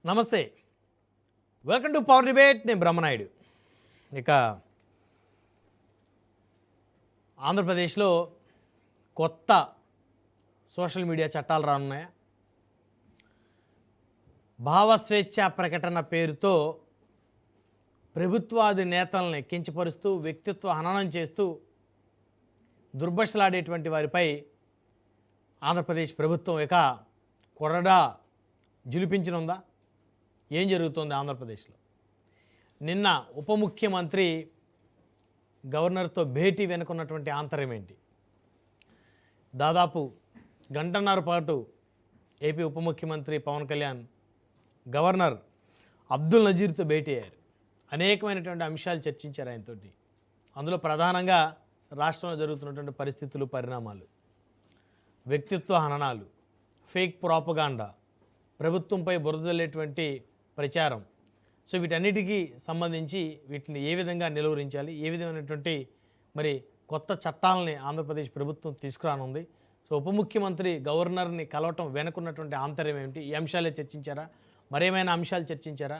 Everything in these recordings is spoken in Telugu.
నమస్తే, వెల్కమ్ టు పవర్ డిబేట్. నేను బ్రహ్మనాయుడు. ఇక ఆంధ్రప్రదేశ్లో కొత్త సోషల్ మీడియా చట్టాలు రానున్నాయా? భావస్వేచ్ఛ ప్రకటన పేరుతో ప్రభుత్వాది నేతల్ని కించపరుస్తూ వ్యక్తిత్వ హననం చేస్తూ దుర్భషలాడేటువంటి వారిపై ఆంధ్రప్రదేశ్ ప్రభుత్వం ఇక కొరడా జులిపించనుందా? ఏం జరుగుతోంది ఆంధ్రప్రదేశ్లో? నిన్న ఉప ముఖ్యమంత్రి గవర్నర్తో భేటీ వెనుకున్నటువంటి ఆంతర్యం ఏంటి? దాదాపు గంటన్నర పాటు ఏపీ ఉప ముఖ్యమంత్రి పవన్ కళ్యాణ్ గవర్నర్ అబ్దుల్ నజీర్తో భేటీ అయ్యారు. అనేకమైనటువంటి అంశాలు చర్చించారు ఆయనతోటి. అందులో ప్రధానంగా రాష్ట్రంలో జరుగుతున్నటువంటి పరిస్థితులు, పరిణామాలు, వ్యక్తిత్వ హననాలు, ఫేక్ ప్రాపగాండా, ప్రభుత్వంపై బురదలేటువంటి ప్రచారం, సో వీటన్నిటికీ సంబంధించి వీటిని ఏ విధంగా నిలువరించాలి, ఏ విధమైనటువంటి మరి కొత్త చట్టాలని ఆంధ్రప్రదేశ్ ప్రభుత్వం తీసుకురానుంది, సో ఉప ముఖ్యమంత్రి గవర్నర్ని కలవటం వెనుకున్నటువంటి ఆంతర్యం ఏమిటి, ఈ అంశాలే చర్చించారా, మరేమైనా అంశాలు చర్చించారా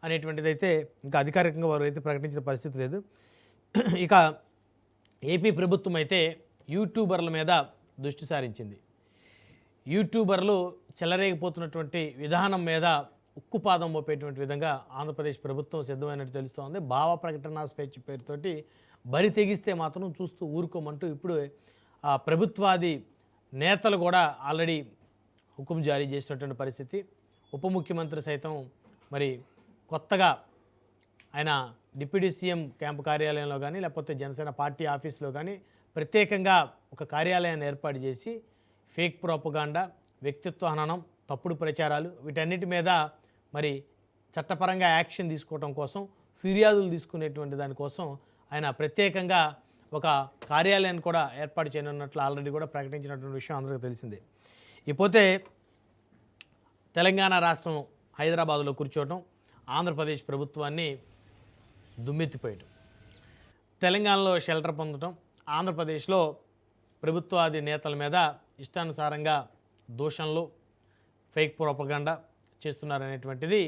అనేటువంటిది అయితే ఇంకా అధికారికంగా వారు అయితే ప్రకటించిన పరిస్థితి లేదు. ఇక ఏపీ ప్రభుత్వం అయితే యూట్యూబర్ల మీద దృష్టి సారించింది. యూట్యూబర్లు చెలరేగిపోతున్నటువంటి విధానం మీద ఉక్కుపాదం మోపేటువంటి విధంగా ఆంధ్రప్రదేశ్ ప్రభుత్వం సిద్ధమైనట్టు తెలుస్తోంది. భావ ప్రకటన స్వేచ్ఛ పేరుతోటి బరి తెగిస్తే మాత్రం చూస్తూ ఊరుకోమంటూ ఇప్పుడు ఆ ప్రభుత్వాది నేతలు కూడా ఆల్రెడీ హుకుం జారీ చేసినటువంటి పరిస్థితి. ఉప ముఖ్యమంత్రి సైతం మరి కొత్తగా ఆయన డిప్యూటీ సీఎం క్యాంపు కార్యాలయంలో కానీ లేకపోతే జనసేన పార్టీ ఆఫీస్లో కానీ ప్రత్యేకంగా ఒక కార్యాలయాన్ని ఏర్పాటు చేసి ఫేక్ ప్రోపగాండా, వ్యక్తిత్వ హననం, తప్పుడు ప్రచారాలు వీటన్నిటి మీద మరి చట్టపరంగా యాక్షన్ తీసుకోవడం కోసం, ఫిర్యాదులు తీసుకునేటువంటి దానికోసం ఆయన ప్రత్యేకంగా ఒక కార్యాలయాన్ని కూడా ఏర్పాటు చేయనున్నట్లు ఆల్రెడీ కూడా ప్రకటించినటువంటి విషయం అందరికీ తెలిసిందే. ఇకపోతే తెలంగాణ రాష్ట్రం హైదరాబాద్లో కూర్చోవటం, ఆంధ్రప్రదేశ్ ప్రభుత్వాన్ని దుమ్మెత్తిపోయటం, తెలంగాణలో షెల్టర్ పొందటం, ఆంధ్రప్రదేశ్లో ప్రభుత్వాది నేతల మీద ఇష్టానుసారంగా దూషణలు, ఫేక్ ప్రోపగండా చేస్తున్నారనేటువంటిది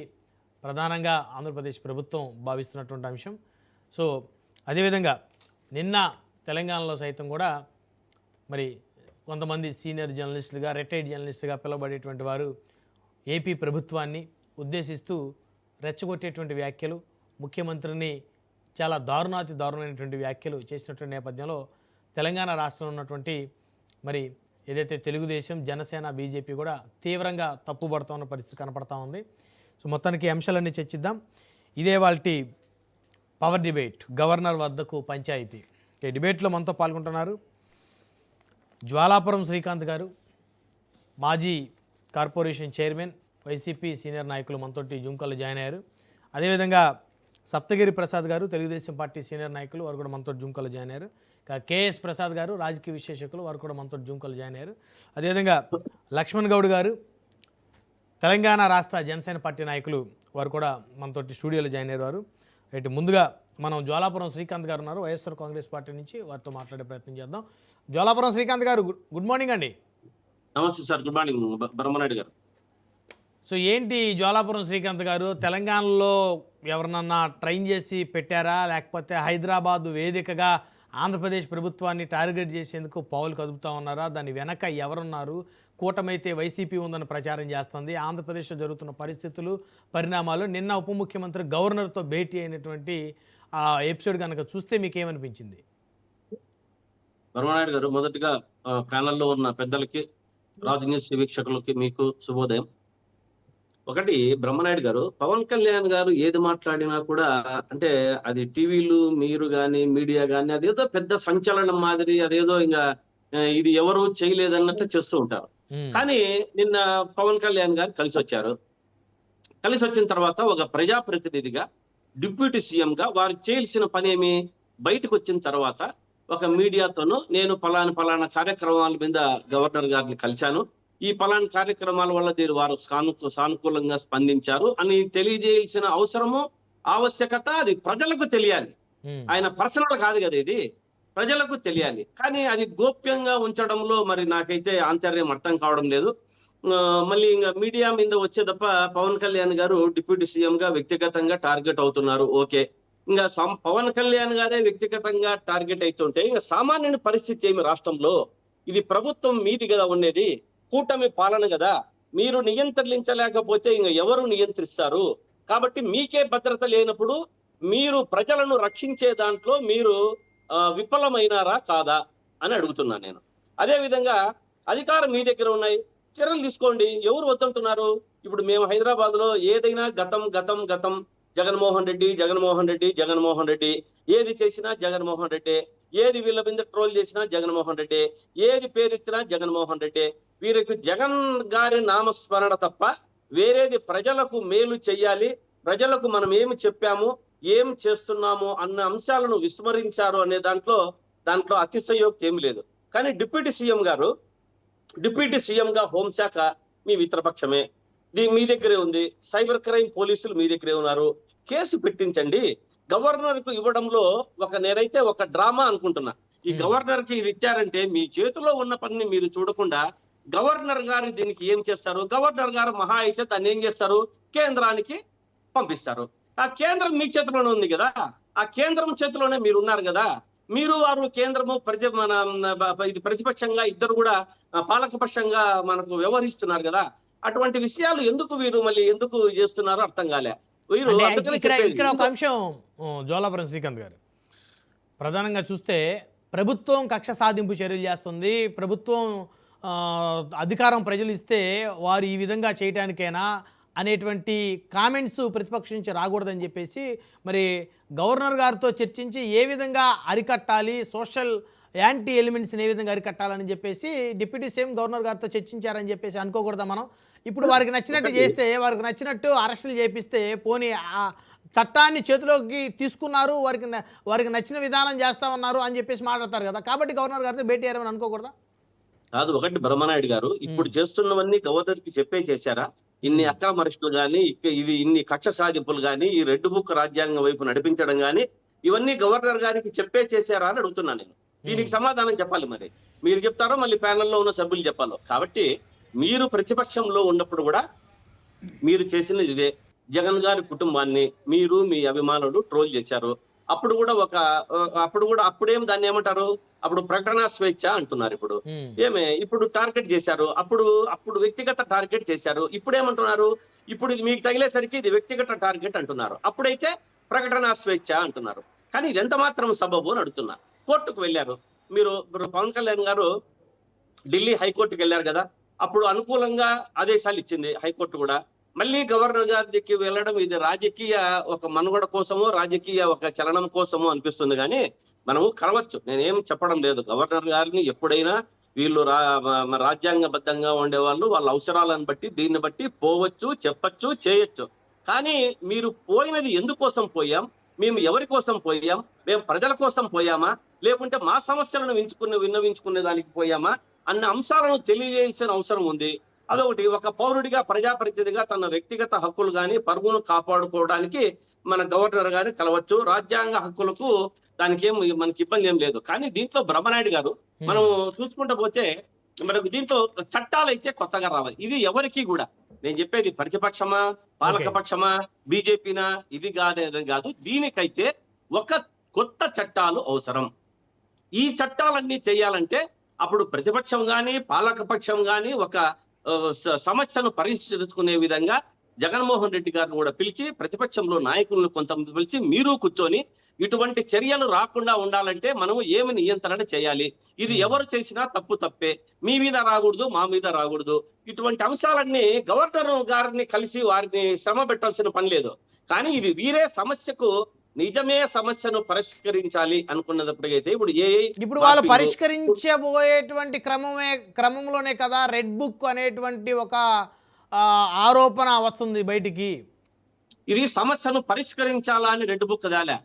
ప్రధానంగా ఆంధ్రప్రదేశ్ ప్రభుత్వం భావిస్తున్నటువంటి అంశం. సో అదేవిధంగా నిన్న తెలంగాణలో సైతం కూడా మరి కొంతమంది సీనియర్ జర్నలిస్టులుగా, రిటైర్డ్ జర్నలిస్టుగా పిలువబడేటువంటి వారు ఏపీ ప్రభుత్వాన్ని ఉద్దేశిస్తూ రెచ్చగొట్టేటువంటి వ్యాఖ్యలు, ముఖ్యమంత్రిని చాలా దారుణాతి దారుణమైనటువంటి వ్యాఖ్యలు చేసినటువంటి నేపథ్యంలో తెలంగాణ రాష్ట్రంలో ఉన్నటువంటి మరి ఏదైతే తెలుగుదేశం, జనసేన, బీజేపీ కూడా తీవ్రంగా తప్పుపడుతూ ఉన్న పరిస్థితి కనపడతా ఉంది. సో మొత్తానికి అంశాలన్నీ చర్చిద్దాం. ఇదే వాళ్ళ పవర్ డిబేట్, గవర్నర్ వద్దకు పంచాయతీ. ఈ డిబేట్లో మనతో పాల్గొంటున్నారు జ్వాలాపురం శ్రీకాంత్ గారు, మాజీ కార్పొరేషన్ చైర్మన్, వైసీపీ సీనియర్ నాయకులు మనతోటి జూమ్కాల్లో జాయిన్ అయ్యారు. అదేవిధంగా సప్తగిరి ప్రసాద్ గారు, తెలుగుదేశం పార్టీ సీనియర్ నాయకులు, వారు కూడా మనతో జూమ్కాల్లో జాయిన్ అయ్యారు. కేఎస్ ప్రసాద్ గారు, రాజకీయ విశ్లేషకులు, వారు కూడా మనతో జూమ్కాల్లో జాయిన్ అయ్యారు. అదేవిధంగా లక్ష్మణ్ గౌడ్ గారు, తెలంగాణ రాష్ట్ర జనసేన పార్టీ నాయకులు, వారు కూడా మనతోటి స్టూడియోలో జాయిన్ అయ్యారు. వారు అయితే ముందుగా మనం జ్వాలాపురం శ్రీకాంత్ గారు ఉన్నారు, వైఎస్ఆర్ కాంగ్రెస్ పార్టీ నుంచి, వారితో మాట్లాడే ప్రయత్నం చేద్దాం. జ్వాలాపురం శ్రీకాంత్ గారు, గుడ్ మార్నింగ్ అండి. నమస్తే సార్, గుడ్ మార్నింగ్ బ్రహ్మనాయుడు గారు. సో ఏంటి జ్వాలాపురం శ్రీకాంత్ గారు, తెలంగాణలో ఎవరినన్నా ట్రైన్ చేసి పెట్టారా, లేకపోతే హైదరాబాద్ వేదికగా ఆంధ్రప్రదేశ్ ప్రభుత్వాన్ని టార్గెట్ చేసేందుకు పావులు కదుపుతూ ఉన్నారా? దాని వెనక ఎవరున్నారు? కూటమైతే వైసీపీ ఉందని ప్రచారం చేస్తుంది. ఆంధ్రప్రదేశ్లో జరుగుతున్న పరిస్థితులు, పరిణామాలు, నిన్న ఉప ముఖ్యమంత్రి గవర్నర్తో భేటీ అయినటువంటి ఆ ఎపిసోడ్ కనుక చూస్తే మీకు ఏమనిపించింది? బ్రహ్మనాయుడు గారు, మొదటిగా ప్యానల్లో ఉన్న పెద్దలకి, రాజు న్యూస్ వీక్షకులకి మీకు శుభోదయం. ఒకటి, బ్రహ్మనాయుడు గారు, పవన్ కళ్యాణ్ గారు ఏది మాట్లాడినా కూడా అంటే అది టీవీలు, మీరు కానీ మీడియా కానీ అదేదో పెద్ద సంచలనం మాదిరి, అదేదో ఇంకా ఇది ఎవరు చేయలేదన్నట్టు చేస్తూ ఉంటారు. కానీ నిన్న పవన్ కళ్యాణ్ గారు కలిసి వచ్చారు. కలిసి వచ్చిన తర్వాత ఒక ప్రజాప్రతినిధిగా, డిప్యూటీ సీఎం గా వారు చేయాల్సిన పని ఏమి, బయటకు వచ్చిన తర్వాత ఒక మీడియాతోనూ నేను ఫలానా కార్యక్రమాల మీద గవర్నర్ గారిని కలిశాను, ఈ పలానా కార్యక్రమాల వల్ల దీని వారు సానుకూలంగా స్పందించారు అని తెలియజేయాల్సిన అవసరము, ఆవశ్యకత అది ప్రజలకు తెలియాలి. ఆయన పర్సనల్ కాదు కదా, ఇది ప్రజలకు తెలియాలి. కానీ అది గోప్యంగా ఉంచడంలో మరి నాకైతే ఆంతర్యం అర్థం కావడం లేదు. మళ్ళీ ఇంకా మీడియా మీద వచ్చే తప్ప పవన్ కళ్యాణ్ గారు డిప్యూటీ సీఎం గా వ్యక్తిగతంగా టార్గెట్ అవుతున్నారు. ఓకే, ఇంకా పవన్ కళ్యాణ్ గారే వ్యక్తిగతంగా టార్గెట్ అవుతుంటే ఇంకా సామాన్యుని పరిస్థితి ఏమి రాష్ట్రంలో? ఇది ప్రభుత్వం మీది కదా ఉండేది, కూటమి పాలన కదా, మీరు నియంత్రించలేకపోతే ఇంకా ఎవరు నియంత్రిస్తారు? కాబట్టి మీకే భద్రత లేనప్పుడు మీరు ప్రజలను రక్షించే దాంట్లో మీరు విఫలమైనారా కాదా అని అడుగుతున్నాను నేను. అదే విధంగా అధికారం మీ దగ్గర ఉన్నాయి, చర్యలు తీసుకోండి. ఎవరు వద్దంటున్నారు? ఇప్పుడు మేము హైదరాబాద్ లో ఏదైనా గతం గతం గతం జగన్మోహన్ రెడ్డి జగన్మోహన్ రెడ్డి జగన్మోహన్ రెడ్డి, ఏది చేసినా జగన్మోహన్ రెడ్డి, ఏది వీళ్ళ మీద ట్రోల్ చేసినా జగన్మోహన్ రెడ్డి, ఏది పేరెత్తినా జగన్మోహన్ రెడ్డి. వీరికి జగన్ గారి నామస్మరణ తప్ప వేరేది ప్రజలకు మేలు చెయ్యాలి, ప్రజలకు మనం ఏమి చెప్పాము ఏం చేస్తున్నాము అన్న అంశాలను విస్మరించారు అనే దాంట్లో అతిశయోక్తి ఏమి లేదు. కానీ డిప్యూటీ సీఎం గా హోంశాఖ మీ మిత్రపక్షమే, మీ దగ్గరే ఉంది. సైబర్ క్రైమ్ పోలీసులు మీ దగ్గరే ఉన్నారు. కేసు పెట్టించండి. గవర్నర్ కు ఇవ్వడంలో నేనైతే ఒక డ్రామా అనుకుంటున్నా. ఈ గవర్నర్ కి ఇది ఇచ్చారంటే మీ చేతిలో ఉన్న పనిని మీరు చూడకుండా గవర్నర్ గారు దీనికి ఏం చేస్తారు? గవర్నర్ గారు మహా అయితే దాన్ని ఏం చేస్తారు? కేంద్రానికి పంపిస్తారు. ఆ కేంద్రం మీ చేతిలోనే ఉంది కదా, ఆ కేంద్రం చేతిలోనే మీరు ఉన్నారు కదా. మీరు వారు కేంద్రము ఇది ప్రతిపక్షంగా ఇద్దరు కూడా పాలకపక్షంగా మనకు వ్యవహరిస్తున్నారు కదా. అటువంటి విషయాలు ఎందుకు చేస్తున్నారో అర్థం కాలే. వీరు ఇక్కడ ఒక అంశం జోలాపురం శ్రీకాంత్ గారు, ప్రధానంగా చూస్తే ప్రభుత్వం కక్ష సాధింపు చర్యలు చేస్తుంది, ప్రభుత్వం అధికారం ప్రజలు ఇస్తే వారు ఈ విధంగా చేయటానికైనా అనేటువంటి కామెంట్స్ ప్రతిపక్షం నుంచి రాకూడదని చెప్పేసి మరి గవర్నర్ గారితో చర్చించి ఏ విధంగా అరికట్టాలి, సోషల్ యాంటీ ఎలిమెంట్స్ని ఏ విధంగా అరికట్టాలని చెప్పేసి డిప్యూటీ సీఎం గవర్నర్ గారితో చర్చించారని చెప్పేసి అనుకోకూడదా మనం? ఇప్పుడు వారికి నచ్చినట్టు చేస్తే, వారికి నచ్చినట్టు అరెస్టులు చేపిస్తే పోనీ చట్టాన్ని చేతిలోకి తీసుకున్నారు, వారికి నచ్చిన విధానం చేస్తామన్నారు అని చెప్పేసి మాట్లాడతారు కదా. కాబట్టి గవర్నర్ గారితో భేటీ అయ్యారని అనుకోకూడదా? కాదు, ఒకటి బ్రహ్మనాయుడు గారు ఇప్పుడు చేస్తున్నవన్నీ గవర్నర్కి చేశారా? ఇన్ని అక్రమ అరెస్టులు కానీ, ఇన్ని కక్ష సాధింపులు కానీ, ఈ రెడ్ బుక్ రాజ్యాంగం వైపు నడిపించడం కానీ, ఇవన్నీ గవర్నర్ గారికి చేశారా అని అడుగుతున్నా నేను. దీనికి సమాధానం చెప్పాలి. మరి మీరు చెప్తారో మళ్ళీ ప్యానెల్లో ఉన్న సభ్యులు చెప్పాలో. కాబట్టి మీరు ప్రతిపక్షంలో ఉన్నప్పుడు కూడా మీరు చేసినది ఇదే. జగన్ గారి కుటుంబాన్ని మీరు మీ అభిమానులు ట్రోల్ చేశారు. అప్పుడేం దాన్ని ఏమంటారు? అప్పుడు ప్రకటన స్వేచ్ఛ అంటున్నారు. ఇప్పుడు టార్గెట్ చేశారు. అప్పుడు వ్యక్తిగత టార్గెట్ చేశారు. ఇప్పుడేమంటున్నారు? ఇప్పుడు ఇది మీకు తగిలేసరికి ఇది వ్యక్తిగత టార్గెట్ అంటున్నారు. అప్పుడైతే ప్రకటన స్వేచ్ఛ అంటున్నారు. కానీ ఇది ఎంత మాత్రం సబబు అని అడుగుతున్నా. కోర్టుకు వెళ్ళారు మీరు. పవన్ కళ్యాణ్ గారు ఢిల్లీ హైకోర్టుకు వెళ్ళారు కదా, అప్పుడు అనుకూలంగా ఆదేశాలు ఇచ్చింది హైకోర్టు కూడా. మళ్ళీ గవర్నర్ గారికి వెళ్ళడం ఇది రాజకీయ ఒక మనుగడ కోసమో, రాజకీయ ఒక చలనం కోసమో అనిపిస్తుంది. కానీ మనము కలవచ్చు, నేనేం చెప్పడం లేదు. గవర్నర్ గారిని ఎప్పుడైనా వీళ్ళు రాజ్యాంగబద్ధంగా ఉండేవాళ్ళు వాళ్ళ అవసరాలను బట్టి దీన్ని బట్టి పోవచ్చు, చెప్పచ్చు, చేయొచ్చు. కానీ మీరు పోయినది ఎందుకోసం పోయాం, మేము ఎవరి కోసం పోయాం, మేము ప్రజల కోసం పోయామా, లేకుంటే మా సమస్యలను విన్నవించుకునే దానికి పోయామా అన్న అంశాలను తెలియజేయాల్సిన అవసరం ఉంది. అదొకటి. ఒక పౌరుడిగా, ప్రజాప్రతినిధిగా తన వ్యక్తిగత హక్కులు కానీ పరుగును కాపాడుకోవడానికి మన గవర్నర్ గారిని కలవచ్చు. రాజ్యాంగ హక్కులకు మనకి ఇబ్బంది ఏం లేదు. కానీ దీంట్లో బ్రహ్మనాయుడు గారు మనం చూసుకుంటూ పోతే మనకు దీంట్లో చట్టాలు అయితే కొత్తగా రావాలి. ఇది ఎవరికి కూడా నేను చెప్పేది ప్రతిపక్షమా, పాలకపక్షమా, బీజేపీనా, ఇది కాదు. దీనికైతే ఒక కొత్త చట్టాలు అవసరం. ఈ చట్టాలన్నీ చేయాలంటే అప్పుడు ప్రతిపక్షం గాని పాలకపక్షం గాని ఒక సమస్యను పరిష్కరించుకునే విధంగా జగన్మోహన్ రెడ్డి గారిని కూడా పిలిచి, ప్రతిపక్షంలో నాయకులను కొంతమంది పిలిచి మీరు కూర్చొని ఇటువంటి చర్యలు రాకుండా ఉండాలంటే మనము ఏమి నియంత్రణ చేయాలి, ఇది ఎవరు చేసినా తప్పే, మీ మీద రాకూడదు, మా మీద రాకూడదు. ఇటువంటి అంశాలన్నీ గవర్నర్ గారిని కలిసి వారిని శ్రమ పెట్టాల్సిన పని లేదు. కానీ ఇది వీరే నిజమే సమస్యను పరిష్కరించాలి అనుకున్నప్పటికైతే ఇప్పుడు వాళ్ళు పరిష్కరించబోయేటువంటి క్రమంలోనే కదా రెడ్ బుక్ అనేటువంటి ఒక ఆరోపణ వస్తుంది బయటికి. ఇది సమస్యను పరిష్కరించాలా అని రెడ్ బుక్ దాలే.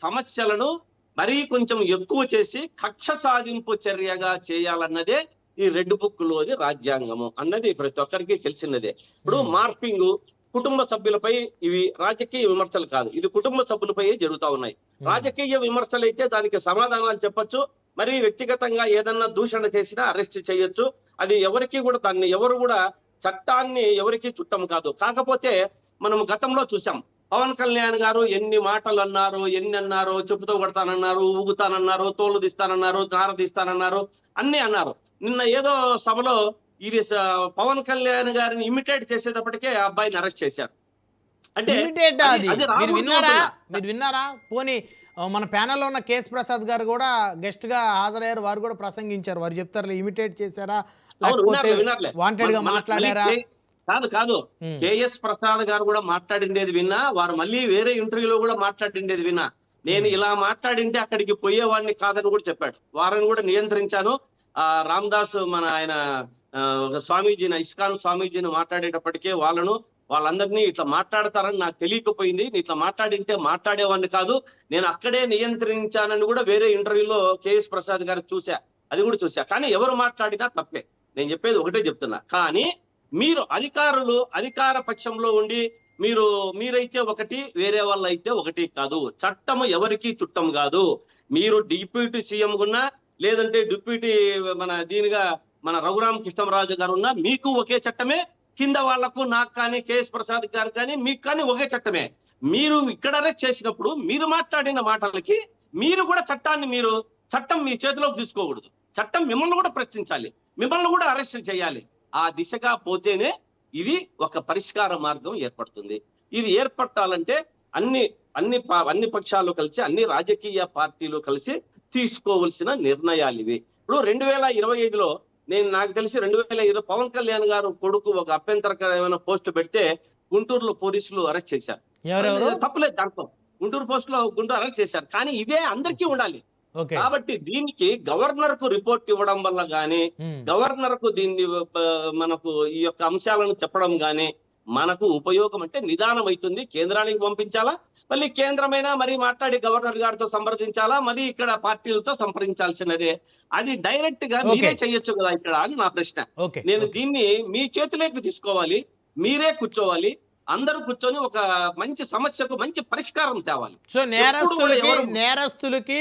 సమస్యలను మరీ కొంచెం ఎక్కువ చేసి కక్ష సాధింపు చర్యగా చేయాలన్నదే ఈ రెడ్ బుక్ లోది రాజ్యాంగము అన్నది ప్రతి ఒక్కరికి తెలిసినదే. ఇప్పుడు మార్పింగ్ కుటుంబ సభ్యులపై ఇవి రాజకీయ విమర్శలు కాదు, ఇది కుటుంబ సభ్యులపై జరుగుతా ఉన్నాయి. రాజకీయ విమర్శలు అయితే దానికి సమాధానాలు చెప్పొచ్చు, మరి వ్యక్తిగతంగా ఏదన్నా దూషణ చేసినా అరెస్ట్ చేయొచ్చు. అది ఎవరికి కూడా దాన్ని ఎవరు కూడా చట్టాన్ని ఎవరికి చుట్టం కాదు. కాకపోతే మనం గతంలో చూసాం పవన్ కళ్యాణ్ గారు ఎన్ని మాటలు అన్నారు, ఎన్ని అన్నారు, చెప్పుతో కొడతానన్నారు, ఊగుతానన్నారు, తోలు తీస్తానన్నారు, దార తీస్తానన్నారు, అన్ని అన్నారు. నిన్న ఏదో సభలో ఇది పవన్ కళ్యాణ్ గారిని ఇమిటేట్ చేసేటప్పటికే ఆ అబ్బాయిని అరెస్ట్ చేశారు. అంటే ఇమిటేట్ అది అది మీరు రాహుల్ విన్నారా? మీరు విన్నారా? పోనీ మన ప్యానెల్లో ఉన్న కేఎస్ ప్రసాద్ గారు కూడా గెస్ట్ గా హాజరయ్యారు. వారు కూడా ప్రసంగించారు. వారు చెప్తారు ఇమిటేట్ చేశారా లేకపోతే వాంటెడ్ గా మాట్లాడారా? కాదు కేఎస్ ప్రసాద్ గారు కూడా మాట్లాడిండేది విన్నా, వారు మళ్ళీ వేరే ఇంటర్వ్యూలో కూడా మాట్లాడిండేది విన్నా. నేను ఇలా మాట్లాడింటే అక్కడికి పోయేవాడిని కాదని కూడా చెప్పాడు. వారిని కూడా నియంత్రించాను. రామదాస్ మన ఆయన స్వామీజీని, ఇస్కాన్ స్వామీజీని మాట్లాడేటప్పటికే వాళ్ళందరినీ ఇట్లా మాట్లాడతారని నాకు తెలియకపోయింది. ఇట్లా మాట్లాడింటే మాట్లాడేవాడిని కాదు, నేను అక్కడే నియంత్రించానని కూడా వేరే ఇంటర్వ్యూలో కేఎస్ ప్రసాద్ గారు అది కూడా చూసా. కానీ ఎవరు మాట్లాడినా తప్పే. నేను చెప్పేది ఒకటే చెప్తున్నా. కానీ మీరు అధికార పక్షంలో ఉండి మీరైతే ఒకటి, వేరే వాళ్ళు అయితే ఒకటి కాదు. చట్టము ఎవరికి చుట్టం కాదు. మీరు డిప్యూటీ సీఎం ఉన్నా, లేదంటే డిప్యూటీ మన రఘురామ కృష్ణరాజు గారు ఉన్నా, మీకు ఒకే చట్టమే. కింద వాళ్లకు, నాకు కానీ, కేఎస్ ప్రసాద్ గారు కానీ, మీకు కానీ ఒకే చట్టమే. మీరు ఇక్కడ అరెస్ట్ చేసినప్పుడు మీరు మాట్లాడిన మాటలకి మీరు కూడా చట్టం మీ చేతిలోకి తీసుకోకూడదు. చట్టం మిమ్మల్ని కూడా ప్రశ్నించాలి, మిమ్మల్ని కూడా అరెస్ట్ చేయాలి. ఆ దిశగా పోతేనే ఇది ఒక పరిష్కార మార్గం ఏర్పడుతుంది. ఇది ఏర్పడాలంటే అన్ని పక్షాలు కలిసి, అన్ని రాజకీయ పార్టీలు కలిసి తీసుకోవలసిన నిర్ణయాలు ఇవి. ఇప్పుడు 2025లో నాకు తెలిసి 2020 పవన్ కళ్యాణ్ గారు కొడుకు ఒక అభ్యంతరకరమైన పోస్ట్ పెడితే గుంటూరులో పోలీసులు అరెస్ట్ చేశారు. తప్పులేదు దాంట్లో. గుంటూరు అరెస్ట్ చేశారు. కానీ ఇదే అందరికీ ఉండాలి. కాబట్టి దీనికి గవర్నర్ కు రిపోర్ట్ ఇవ్వడం వల్ల గానీ, గవర్నర్ కు దీన్ని మనకు ఈ యొక్క అంశాలను చెప్పడం గానీ మనకు ఉపయోగం అంటే నిదానం అవుతుంది. కేంద్రానికి పంపించాలా, మళ్ళీ కేంద్రమైనా మరి మాట్లాడి గవర్నర్ గారితో సంప్రదించాలా, మరి ఇక్కడ పార్టీలతో సంప్రదించాల్సినదే. అది డైరెక్ట్ గా మీరే చెయ్యొచ్చు కదా ఇక్కడ అని నా ప్రశ్న. నేను దీన్ని మీ చేతిలోకి తీసుకోవాలి, మీరే కూర్చోవాలి, అందరూ కూర్చొని ఒక మంచి సమస్యకు మంచి పరిష్కారం తేవాలి. సో నేరస్తులకి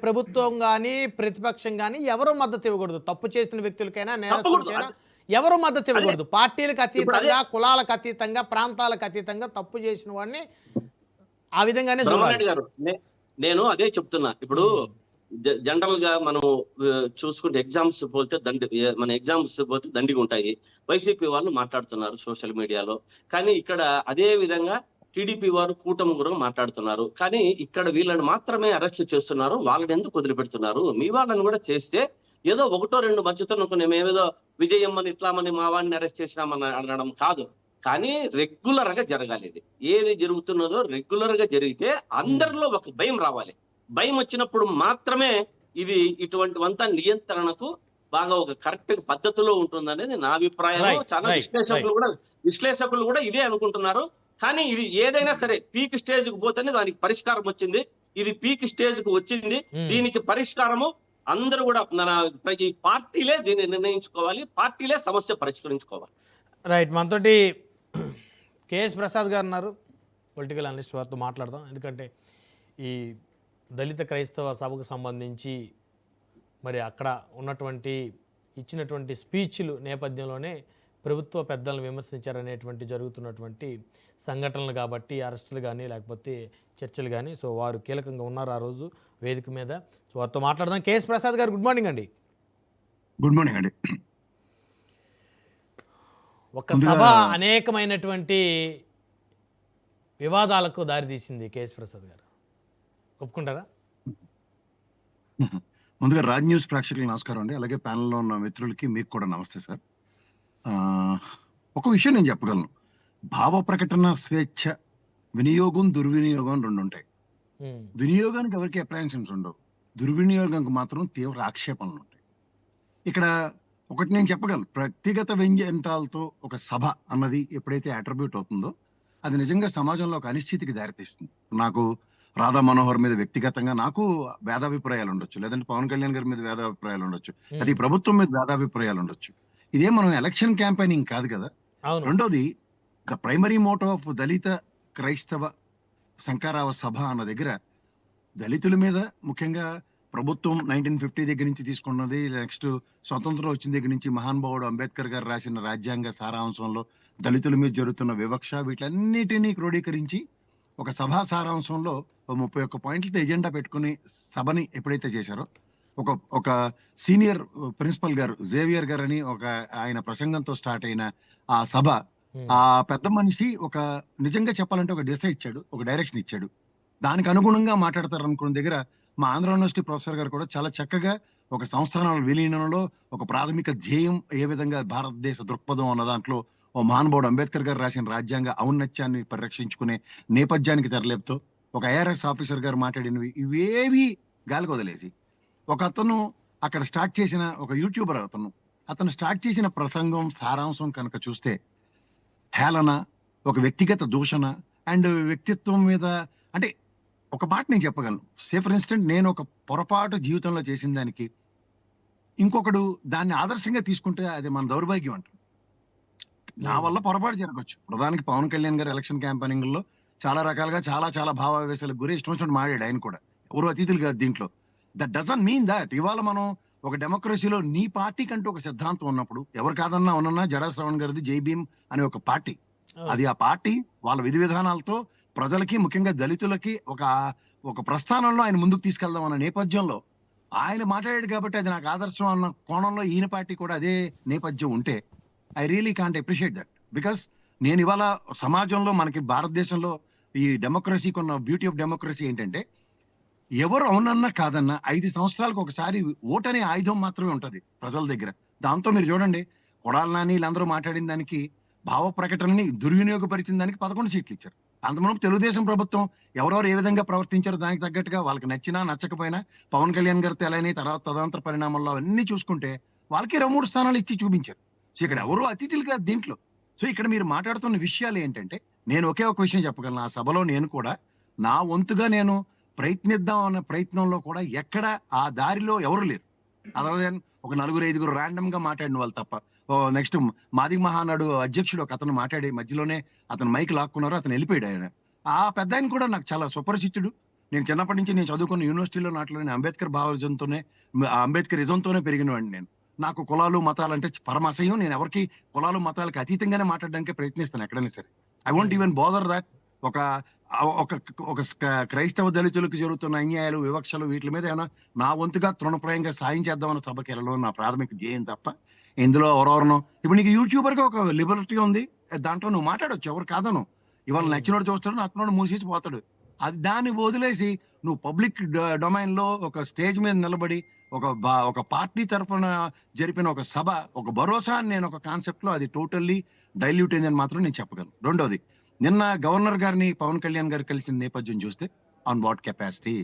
ప్రభుత్వం గాని, ప్రతిపక్షం గాని ఎవరు మద్దతు ఇవ్వకూడదు. తప్పు చేసిన వ్యక్తులకైనా, నేరస్తులకైనా ఎవరు మద్దతు ఇవ్వకూడదు. పార్టీలకు అతీతంగా, కులాలకు అతీతంగా, ప్రాంతాలకు అతీతంగా తప్పు చేసిన వాడిని ఆ విధంగానే బ్రహ్మనాయుడు గారు. నేను అదే చెప్తున్నా. ఇప్పుడు జనరల్ గా మనం చూసుకుంటే ఎగ్జామ్స్ పోతే దండిగా ఉంటాయి. వైసీపీ వాళ్ళు మాట్లాడుతున్నారు సోషల్ మీడియాలో. కానీ ఇక్కడ అదే విధంగా టీడీపీ వారు, కూటమి కూడా మాట్లాడుతున్నారు. కానీ ఇక్కడ వీళ్ళని మాత్రమే అరెస్ట్ చేస్తున్నారు, వాళ్ళని ఎందుకు వదిలిపెడుతున్నారు? మీ వాళ్ళని కూడా చేస్తే ఏదో ఒకటో రెండు మధ్యతో మేమేదో విజయమ్మని ఇట్లామని మా వాడిని అరెస్ట్ చేసినామని అనడం కాదు. కానీ రెగ్యులర్ గా జరగాలి. ఇది ఏది జరుగుతున్నదో రెగ్యులర్ గా జరిగితే అందరిలో ఒక భయం రావాలి. భయం వచ్చినప్పుడు మాత్రమే ఇది ఇటువంటివంతా నియంత్రణకు బాగా ఒక కరెక్ట్ పద్ధతిలో ఉంటుందనేది నా అభిప్రాయం. చాలా విశ్లేషకులు కూడా ఇదే అనుకుంటున్నారు. కానీ ఇది ఏదైనా సరే పీక్ స్టేజ్ కు పోతేనే దానికి పరిష్కారం వచ్చింది. ఇది పీక్ స్టేజ్ కు వచ్చింది. దీనికి పరిష్కారము అందరూ కూడా ఈ పార్టీలే దీన్ని నిర్ణయించుకోవాలి, పార్టీలే సమస్య పరిష్కరించుకోవాలి. రైట్. మనతోటి కేఎస్ ప్రసాద్ గారు ఉన్నారు, పొలిటికల్ అనలిస్ట్. వారితో మాట్లాడదాం. ఎందుకంటే ఈ దళిత క్రైస్తవ సభకు సంబంధించి మరి అక్కడ ఇచ్చినటువంటి స్పీచ్లు నేపథ్యంలోనే ప్రభుత్వ పెద్దలను విమర్శించారనేటువంటి జరుగుతున్నటువంటి సంఘటనలు కాబట్టి అరెస్టులు కానీ లేకపోతే చర్చలు కానీ. సో వారు కీలకంగా ఉన్నారు ఆ రోజు వేదిక మీద. సో వారితో మాట్లాడదాం. కేఎస్ ప్రసాద్ గారు, గుడ్ మార్నింగ్ అండి. గుడ్ మార్నింగ్ అండి. ఒక సభ అనేకమైనటువంటి వివాదాలకు దారితీసింది. కేఎస్ ప్రసాద్ గారు ఒప్పుకుంటారా? ముందుగా రాజ్ న్యూస్ ప్రేక్షకులకు నమస్కారం అండి. అలాగే ప్యానెల్లో ఉన్న మిత్రులకి మీకు కూడా నమస్తే సార్. ఒక విషయం నేను చెప్పగలను. భావ ప్రకటన స్వేచ్ఛ, వినియోగం, దుర్వినియోగం రెండు ఉంటాయి. వినియోగానికి ఎవరికి అప్రహెన్షన్స్ ఉండవు, దుర్వినియోగానికి మాత్రం తీవ్ర ఆక్షేపణలు ఉంటాయి. ఇక్కడ ఒకటి నేను చెప్పగలను, వ్యక్తిగత వ్యంగ్యంటాలతో ఒక సభ అన్నది ఎప్పుడైతే అట్రిబ్యూట్ అవుతుందో అది నిజంగా సమాజంలో ఒక అనిశ్చితికి దారితీస్తుంది. నాకు రాధా మనోహర్ మీద వ్యక్తిగతంగా నాకు భేదాభిప్రాయాలు ఉండొచ్చు, లేదంటే పవన్ కళ్యాణ్ గారి మీద భేదాభిప్రాయాలు ఉండొచ్చు, అది ప్రభుత్వం మీద భేదాభిప్రాయాలు ఉండొచ్చు. ఇదే మనం ఎలక్షన్ క్యాంపెయినింగ్ కాదు కదా. రెండోది, ద ప్రైమరీ మోటో ఆఫ్ దళిత క్రైస్తవ శంకరావ సభ అన్న దగ్గర దళితుల మీద, ముఖ్యంగా ప్రభుత్వం 1950 దగ్గర నుంచి తీసుకున్నది, నెక్స్ట్ స్వతంత్రం వచ్చిన దగ్గర నుంచి మహానుభావుడు అంబేద్కర్ గారు రాసిన రాజ్యాంగ సారాంశంలో దళితుల మీద జరుగుతున్న వివక్ష వీటన్నిటినీ క్రోడీకరించి ఒక సభా సారాంశంలో 31 పాయింట్లతో ఎజెండా పెట్టుకుని సభని ఎప్పుడైతే చేశారో ఒక ఒక సీనియర్ ప్రిన్సిపల్ గారు జేవియర్ గారు అని ఒక ఆయన ప్రసంగంతో స్టార్ట్ అయిన ఆ సభ, ఆ పెద్ద మనిషి ఒక నిజంగా చెప్పాలంటే ఒక దిశ ఇచ్చాడు, ఒక డైరెక్షన్ ఇచ్చాడు. దానికి అనుగుణంగా మాట్లాడతారు అనుకున్న దగ్గర మా ఆంధ్ర యూనివర్సిటీ ప్రొఫెసర్ గారు కూడా చాలా చక్కగా ఒక సంస్థానాల విలీనంలో ఒక ప్రాథమిక ధ్యేయం ఏ విధంగా భారతదేశ దృక్పథం అన్న దాంట్లో ఓ మహానుభావుడు అంబేద్కర్ గారు రాసిన రాజ్యాంగ ఔన్నత్యాన్ని పరిరక్షించుకునే నేపథ్యానికి తెరలేపుతో ఒక ఐఆర్ఎస్ ఆఫీసర్ గారు మాట్లాడినవి ఇవేవి గాలికి వదిలేసి ఒక అతను అక్కడ స్టార్ట్ చేసిన ఒక యూట్యూబర్ అతను స్టార్ట్ చేసిన ప్రసంగం సారాంశం కనుక చూస్తే హేళన, ఒక వ్యక్తిగత దూషణ అండ్ వ్యక్తిత్వం మీద, అంటే ఒక మాట నేను చెప్పగలను. సే ఫర్ ఇన్స్టెంట్ నేను ఒక పొరపాటు జీవితంలో చేసిన దానికి ఇంకొకడు దాన్ని ఆదర్శంగా తీసుకుంటే అది మన దౌర్భాగ్యం అంటాం. నా వల్ల పొరపాటు జరగవచ్చు. ప్రధానికి పవన్ కళ్యాణ్ గారు ఎలక్షన్ క్యాంపెయినింగ్ లో చాలా రకాలుగా చాలా చాలా భావావేశాలకు గురి ఇష్టం వచ్చినట్టు మాట్లాడు. ఆయన కూడా ఎవరు అతిథులు కాదు దీంట్లో. దట్ డజంట్ మీన్ దట్ ఇవాళ మనం ఒక డెమోక్రసీలో నీ పార్టీ కంటూ ఒక సిద్ధాంతం ఉన్నప్పుడు ఎవరు కాదన్నా ఉన్నన్నా జడా శ్రవణ్ గారిది జై భీమ్ అనే ఒక పార్టీ, అది ఆ పార్టీ వాళ్ళ విధి విధానాలతో ప్రజలకి ముఖ్యంగా దళితులకి ఒక ప్రస్థానంలో ఆయన ముందుకు తీసుకెళ్దాం అన్న నేపథ్యంలో ఆయన మాట్లాడాడు కాబట్టి అది నాకు ఆదర్శం అన్న కోణంలో ఈయన పార్టీ కూడా అదే నేపథ్యం ఉంటే I really can't appreciate that. Because నేను ఇవాళ సమాజంలో మనకి భారతదేశంలో ఈ డెమోక్రసీకి ఉన్న బ్యూటీ ఆఫ్ డెమోక్రసీ ఏంటంటే ఎవరు అవునన్నా కాదన్నా 5 సంవత్సరాలకు ఒకసారి ఓట్ అనే ఆయుధం మాత్రమే ఉంటది ప్రజల దగ్గర. దాంతో మీరు చూడండి, కొడాల నాని వీళ్ళందరూ మాట్లాడిన దానికి, భావ ప్రకటనని దుర్వినియోగపరిచిన దానికి 11 సీట్లు ఇచ్చారు. అంతమంది తెలుగుదేశం ప్రభుత్వం ఎవరెవరు ఏ విధంగా ప్రవర్తించారో దానికి తగ్గట్టుగా వాళ్ళకి నచ్చినా నచ్చకపోయినా పవన్ కళ్యాణ్ గారు తెలని తర్వాత తదనంతర పరిణామాల్లో అన్ని చూసుకుంటే వాళ్ళకి 23 స్థానాలు ఇచ్చి చూపించారు. సో ఇక్కడ ఎవరు అతిథులు కాదు దీంట్లో. సో ఇక్కడ మీరు మాట్లాడుతున్న విషయాలు ఏంటంటే నేను ఒకే ఒక విషయం చెప్పగలను. ఆ సభలో నేను కూడా నా వంతుగా నేను ప్రయత్నిద్దాం అన్న ప్రయత్నంలో కూడా ఎక్కడ ఆ దారిలో ఎవరు లేరు. అదర్ ఒక 4-5 ర్యాండమ్ గా మాట్లాడిన వాళ్ళు తప్ప. నెక్స్ట్ మాదిగ మహానాడు అధ్యక్షుడు ఒక అతను మాట్లాడి మధ్యలోనే అతను మైక్ లాక్కున్నారు, అతను వెళ్ళిపోయాడు. ఆయన ఆ పెద్ద ఆయన కూడా నాకు చాలా సుపరిచితుడు. నేను చిన్నప్పటి నుంచి నేను చదువుకున్న యూనివర్సిటీలో నాట్లోనే అంబేద్కర్ భావజంతోనే అంబేద్కర్ ఇజంతోనే పెరిగినవాడిని నేను. నాకు కులాలు మతాలు అంటే పరమాశయం. నేను ఎవరికి కులాలు మతాలకు అతీతంగానే మాట్లాడడానికి ప్రయత్నిస్తాను ఎక్కడైనా సరే. I won't even bother that. ఒక క్రైస్తవ దళితులకు జరుగుతున్న అన్యాయాలు, వివక్షలు వీటి మీద ఏమైనా నా వంతుగా తృణప్రాయంగా సాయం చేద్దామన్న సభకి వెళ్ళడం నా ప్రాథమిక ధ్యేయం తప్ప ఇందులో ఎవరెవరనో. ఇప్పుడు నీకు యూట్యూబర్ గా ఒక లిబర్టీ ఉంది, దాంట్లో నువ్వు మాట్లాడొచ్చు, ఎవరు కాదను. ఇవాళ నచ్చినోడు చూస్తాడు, నచ్చినోడు మూసేసి పోతాడు. అది దాన్ని వదిలేసి నువ్వు పబ్లిక్ డొమైన్ లో ఒక స్టేజ్ మీద నిలబడి ఒక పార్టీ తరఫున జరిపిన ఒక సభ, ఒక భరోసా అని నేను ఒక కాన్సెప్ట్ లో అది టోటల్లీ డైల్యూట్ అయిందని మాత్రం నేను చెప్పగలను. రెండోది, నిన్న గవర్నర్ గారిని పవన్ కళ్యాణ్ గారు కలిసిన నేపథ్యం చూస్తే ఆన్ వాట్ కెపాసిటీ,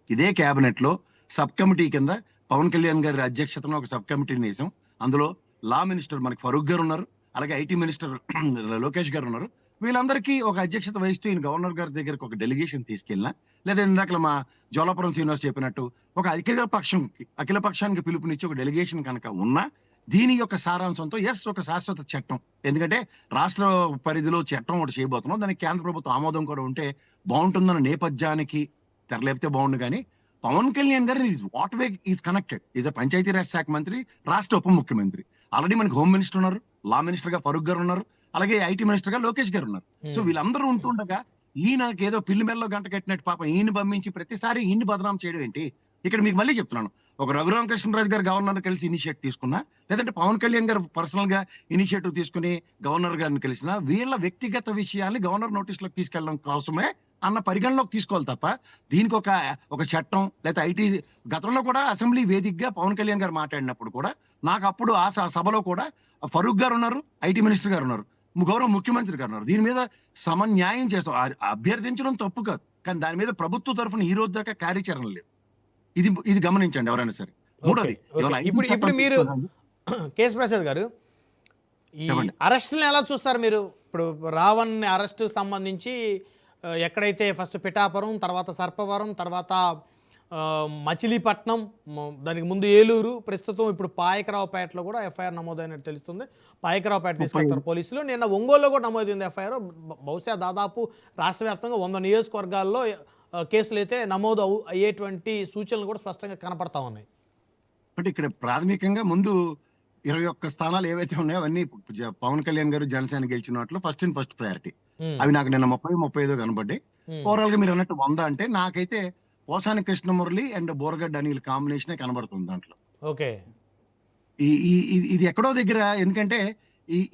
ఇదే క్యాబినెట్ లో సబ్ కమిటీ కింద పవన్ కళ్యాణ్ గారి అధ్యక్షతన ఒక సబ్ కమిటీని వేసాం. అందులో లా మినిస్టర్ మనకి ఫరూక్ గారు ఉన్నారు, అలాగే ఐటీ మినిస్టర్ లోకేష్ గారు ఉన్నారు. వీళ్ళందరికీ ఒక అధ్యక్షత వహిస్తూ ఈయన గవర్నర్ గారి దగ్గరకు ఒక డెలిగేషన్ తీసుకెళ్ళినా, లేదా ఇందాక మా జోలాపురం శ్రీనివాస్ చెప్పినట్టు ఒక అఖిల పక్షానికి పిలుపునిచ్చి ఒక డెలిగేషన్ కనుక ఉన్నా దీని యొక్క సారాంశంతో ఒక శాశ్వత చట్టం, ఎందుకంటే రాష్ట్ర పరిధిలో చట్టం ఒకటి చేయబోతున్నాం, దానికి కేంద్ర ప్రభుత్వం ఆమోదం కూడా ఉంటే బాగుంటుందన్న నేపథ్యానికి తెరలేపితే బాగుండు. కానీ పవన్ కళ్యాణ్ గారు what way is connected, is a Panchayati Raj శాఖ మంత్రి, రాష్ట్ర ఉప ముఖ్యమంత్రి. ఆల్రెడీ మనకి హోమ్ మినిస్టర్ ఉన్నారు, లా మినిస్టర్ గా ఫరూక్ గారు ఉన్నారు, అలాగే ఐటీ మినిస్టర్ గా లోకేష్ గారు ఉన్నారు. సో వీళ్ళందరూ ఉంటుండగా ఈయనకి ఏదో పిల్లి మెల్లో గంట కట్టినట్టు పాపం ఈయన పంపించి ప్రతిసారి ఈయన్ని బదనాం చేయడం ఏంటి? ఇక్కడ మీకు మళ్ళీ చెప్తున్నాను, ఒక రఘురామకృష్ణరాజు గారు గవర్నర్ కలిసి ఇనిషియేటివ్ తీసుకున్నా, లేదంటే పవన్ కళ్యాణ్ గారు పర్సనల్ గా ఇనిషియేటివ్ తీసుకుని గవర్నర్ గారిని కలిసినా వీళ్ళ వ్యక్తిగత విషయాల్ని గవర్నర్ నోటీస్ లోకి తీసుకెళ్ళడం కోసమే అన్న పరిగణలోకి తీసుకోవాలి తప్ప దీనికి ఒక చట్టం లేదా ఐటీ. గతంలో కూడా అసెంబ్లీ వేదికగా పవన్ కళ్యాణ్ గారు మాట్లాడినప్పుడు కూడా నాకు అప్పుడు ఆ సభలో కూడా ఫరూక్ గారు ఉన్నారు, ఐటీ మినిస్టర్ గారు ఉన్నారు, గౌరవ ముఖ్యమంత్రి గారు ఉన్నారు. దీని మీద సమన్యాయం చేస్తాం, అభ్యర్థించడం తప్పు కాదు, కానీ దాని మీద ప్రభుత్వ తరఫున ఈ రోజు దాకా కార్యాచరణ లేదు. ఇది గమనించండి ఎవరైనా సరే. మూడోది, ఇప్పుడు మీరు కేశ్ ప్రసాద్ గారు ఈ అరెస్టులను ఎలా చూస్తారు మీరు? ఇప్పుడు రావణ్ అరెస్టు సంబంధించి ఎక్కడైతే ఫస్ట్ పిఠాపురం, తర్వాత సర్పవరం, తర్వాత మచిలీపట్నం, దానికి ముందు ఏలూరు, ప్రస్తుతం ఇప్పుడు పాయకరావుపేటలో కూడా ఎఫ్ఐఆర్ నమోదైనట్టు తెలుస్తుంది. పాయకరావుపేట తీసుకెళ్తారు పోలీసులు. నిన్న ఒంగోలులో కూడా నమోదైంది ఎఫ్ఐఆర్. బహుశా దాదాపు రాష్ట్ర వ్యాప్తంగా 100 నియోజకవర్గాల్లో కేసులు అయితే నమోదు అయ్యేటువంటి సూచనలు కూడా స్పష్టంగా కనపడతా ఉన్నాయి. అంటే ఇక్కడ ప్రాథమికంగా ముందు 21 స్థానాలు ఏవైతే ఉన్నాయో అవన్నీ పవన్ కళ్యాణ్ గారు జనసేన గెలిచిన వాటిలో ఫస్ట్ ప్రయారిటీ. ఉమ్, అవి నాకు నిన్న 35 కనబడ్డాయి. ఉమ్, ఓవరాల్ గా మీరు అన్నట్టు 100 అంటే నాకైతే పోసాని కృష్ణమురళి అండ్ బోరగడ్డ అనిల్ కాంబినేషనే కనబడుతుంది దాంట్లో. ఓకే. ఇది ఎక్కడో దగ్గర, ఎందుకంటే